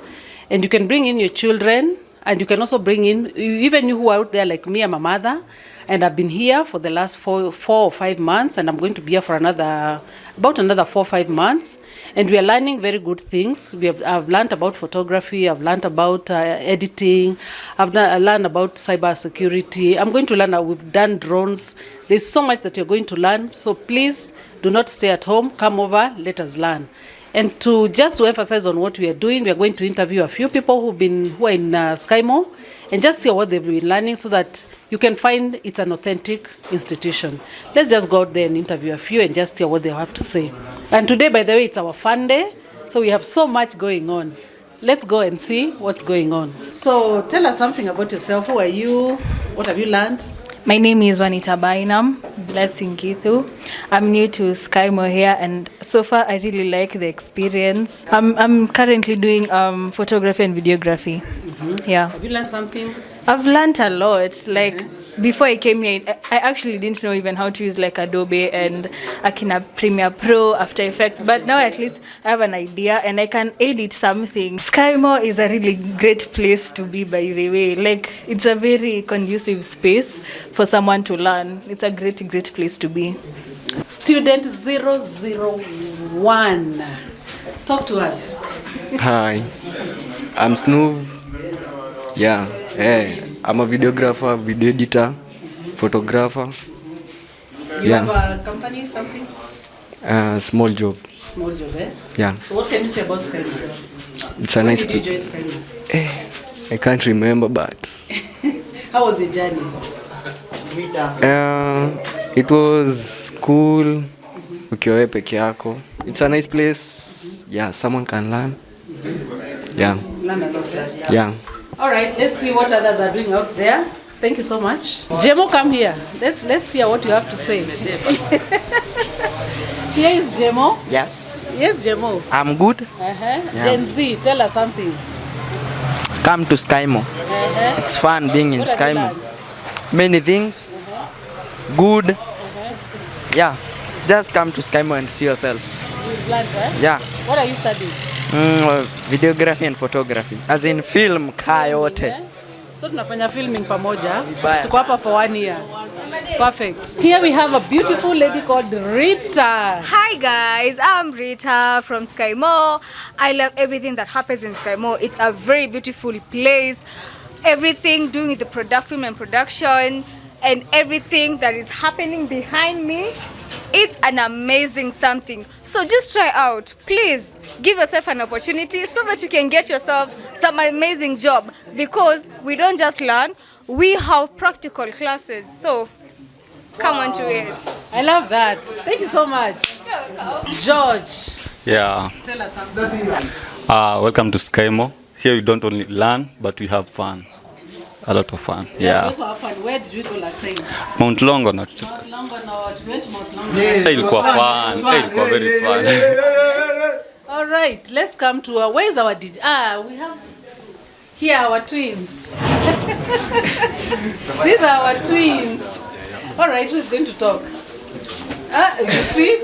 and you can bring in your children, and you can also bring in even you who are out there like me. I'm a mother, and I've been here for the last 4 or 5 months, and I'm going to be here for about another 4 or 5 months, and we are learning very good things. I've learned about photography, I've learned about editing, I've learned about cyber security. I'm going to learn, we've done drones. There's so much that you're going to learn, so please do not stay at home, come over, let us learn. And to emphasize on what we are doing, we are going to interview a few people who are in Skymo and just hear what they've been learning so that you can find it's an authentic institution. Let's just go out there and interview a few and just hear what they have to say. And today, by the way, it's our fun day, so we have so much going on. Let's go and see what's going on. So tell us something about yourself. Who are you? What have you learned? My name is Wanita Bainam, Blessing Githu. I'm new to Skymo here, and so far I really like the experience. I'm currently doing photography and videography. Yeah. Have you learned something? I've learned a lot. Like before I came here, I actually didn't know even how to use like Adobe and Akina Premiere Pro, After Effects. But now at least I have an idea and I can edit something. Skymo is a really great place to be, by the way. Like it's a very conducive space for someone to learn. It's a great place to be. Student 001. Talk to us. Hi, I'm Snoov. Yeah, I'm a videographer, video editor, photographer. You have a company, something? Small job. Small job, eh? Yeah. So what can you say about Skymo? It's a nice. When did you join Skymo? I can't remember, but How was your journey? it was cool. Ukiwa wewe peke yako. It's a nice place. Yeah, someone can learn. Yeah. Learn a lot, eh? Yeah. All right, let's see what others are doing out there. Thank you so much. Jemo, come here. Let's hear what you have to say. Here is Jemo. Yes, Yes, Jemo. I'm good. Yeah. Gen Z, tell us something. Come to Skymo. It's fun being in What have you Skymo. learned? Many things. Good. Yeah, just come to Skymo and see yourself. You've learned, eh? Yeah, What are you studying? videography and photography. As in film, kaa yote. Eh? So tunafanya filming pamoja. Vibaya Tuko hapa for 1 year. Perfect. Here we have a beautiful lady called Rita. Hi guys, I'm Rita from Skymo. I love everything that happens in Skymo. It's a very beautiful place. Everything doing with the film and production and everything that is happening behind me. It's an amazing something. So just try out. Please give yourself an opportunity so that you can get yourself some amazing job, because we don't just learn, we have practical classes. So come on to it. I love that. Thank you so much. George. Yeah. Tell us something. Welcome to SkyMo. Here we don't only learn, but we have fun. A lot of fun. We Yeah. also have fun. Where did we go last time? Mount Longonot. Mount Longonot. We went to Mount Longonot. Ilikuwa fun. Ilikuwa very fun. All right, let's come to where's our DJ? We have here our twins. These are our twins. All right, who is going to talk? You see?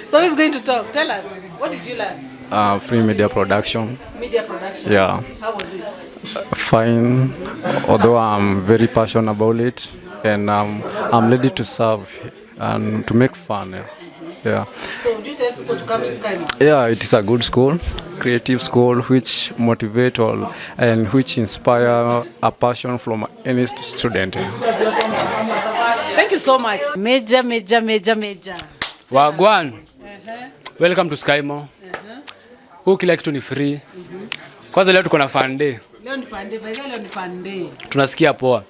So who's going to talk? Tell us. What did you learn? Free media production. Media production. Yeah. How was it? Fine, although I'm very passionate about it, and I'm ready to serve and to make fun. Yeah. So would you tell people to come to SkyMo? Yeah, it is a good school, creative school, which motivate all and which inspire a passion from any student. Thank you so much. Major. Wagwan. Welcome to SkyMo. Huku kila kitu ni free. Kwanza leo tuko na fun day. Leo ni fun day. Tunasikia poa.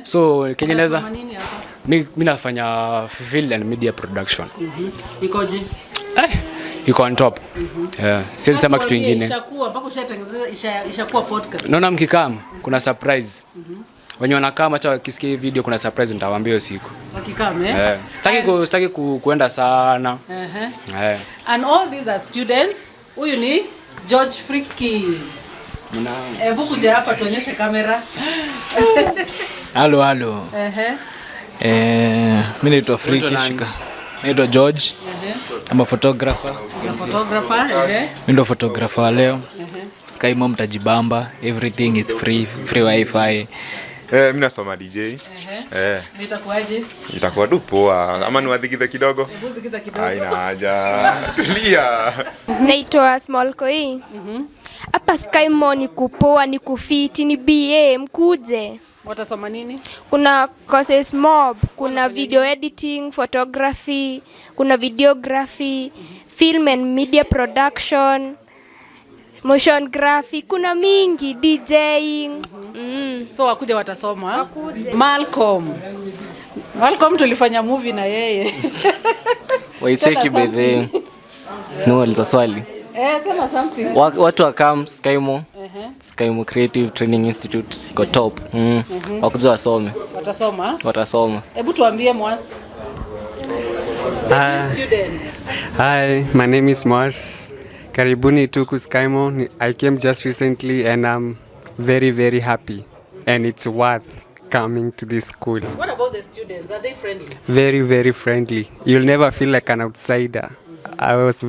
So kenyeneza Nini hapa? mimi nafanya film and media production. Ikoje? Iko on top. Siwezi sema kitu kingine. Ishakuwa mpaka ushatengeneza ishakuwa podcast. Naona mkikam kuna surprise. Wenye wanakaa acha wakisikia hii video kuna surprise nitawaambia hiyo siku. Wakikam Sitaki kuenda sana. And all these are students. Huyu ni George Friki. Hebu kuja hapa tuonyeshe kamera. Halo. Mimi naitwa Friki Shika. Naitwa George. I'm a photographer. Mimi ndo photographer leo. SkyMo mtajibamba. Everything is free wifi. Mimi nasoma DJ. Nitakuaje? Itakuwa tu poa. Ama niwadhikithe kidogo? Dhikitha kidogo. Haina haja. Tulia. Naitwa Small Koi. Hapa SkyMo ni kupoa, ni kufiti, ni BA, mkuje. Watasoma nini? Kuna courses mob, kuna video editing, photography, kuna videography, film and media production, motion graphic, kuna mingi, DJing. So wakuja watasoma. Malcolm tulifanya movie na yeye. Waicheki bedhe. No, aliza swali. Sema something. Watu wa come SkyMo. SkyMo Creative Training Institute iko top. Wakuja wasome. Watasoma. Hebu tuambie Mwasi. Students. Hi, my name is Mwas. Karibuni to SkyMo. I came just recently and I'm very, very happy. And it's worth coming to this school. What about the students? Are they friendly? Very, very friendly. You'll never feel like an outsider. I was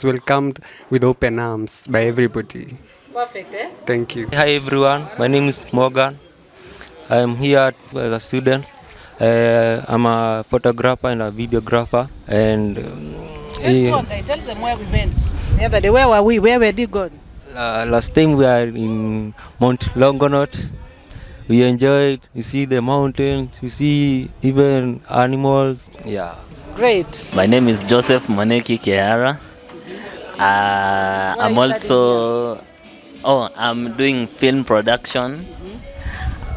welcomed with open arms by everybody. Perfect, Thank you. Hi everyone, my name is Morgan. I'm here as a student. I'm a photographer and a videographer. And tell them where we went. The other day, where were we? Where were you gone? Last time we are in Mount Longonot. We enjoyed. You see the mountains. You see even animals. Yeah. Great. My name is Joseph Moneki Kiara. I'm also I'm doing film production,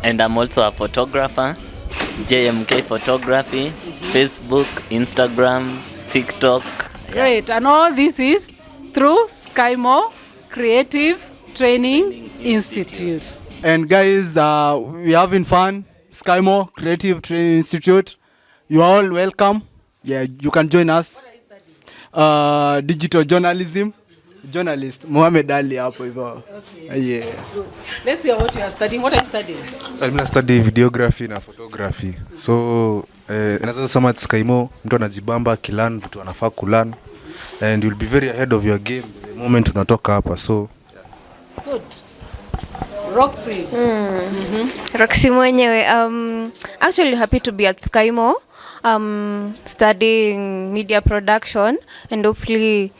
and I'm also a photographer. JMK Photography, Facebook, Instagram, TikTok. Great. And all this is through SkyMo Creative Training Institute. And guys, we're having fun. SkyMo Creative Training Institute. You are all welcome. Yeah, you can join us. What are you studying? Digital journalism. Journalist Mohamed Ali hapo hivyo. Okay. Yeah. Let's hear what you are studying. What are you studying? I'm studying videography na photography. So, naweza sema SkyMo mtu anajibamba kilan vitu anafaa kulan, and you'll be very ahead of your game the moment unatoka hapa. So, Good. Roxy. Roxy mwenyewe. Actually happy to be at SkyMo. Studying media production and hopefully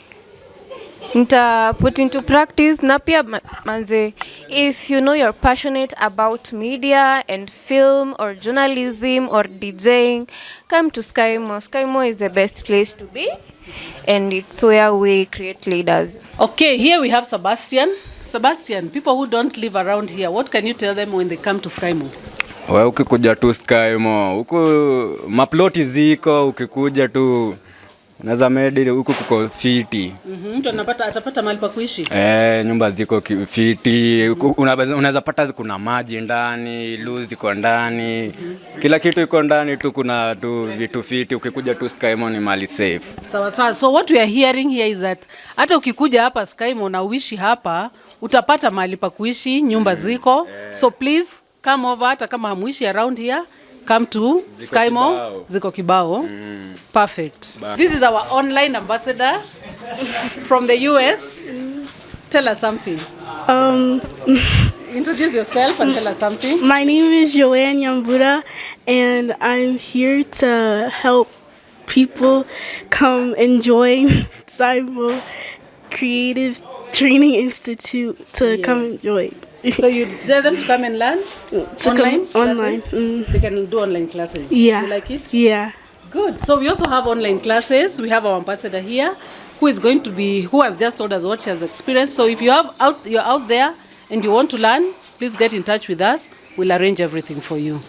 nita put into practice. Na pia manze, if you know you're passionate about media and film or journalism or DJing, come to SkyMo. SkyMo is the best place to be, and it's where we create leaders. Okay, here we have Sebastian. Sebastian, people who don't live around here, what can you tell them when they come to SkyMo? Wewe ukikuja tu SkyMo, huku maploti ziko, ukikuja tu unaweza medi huku kuko fiti. Mtu atapata mahali pa kuishi. Nyumba ziko fiti, unaweza pata kuna maji ndani, luz iko ndani. Kila kitu iko ndani tu, kuna tu vitu fiti. Ukikuja tu SkyMo ni mali safe. Sawa sawa. So what we are hearing here is that hata ukikuja hapa SkyMo na uishi hapa, utapata mahali pa kuishi, nyumba ziko. So please come over, hata kama hamuishi around here. Come to SkyMo. Ziko kibao. Perfect. This is our online ambassador from the US. Tell us something. Introduce yourself and tell us something. My name is Joanne Yambuda, and I'm here to help people come enjoy SkyMo Creative Training Institute to come enjoy. So you tell them to come and learn online classes? Online. They can do online classes. Yeah. You like it? Yeah. Good. So we also have online classes. We have our ambassador here who has just told us what she has experienced. So if you're out there and you want to learn, please get in touch with us. We'll arrange everything for you.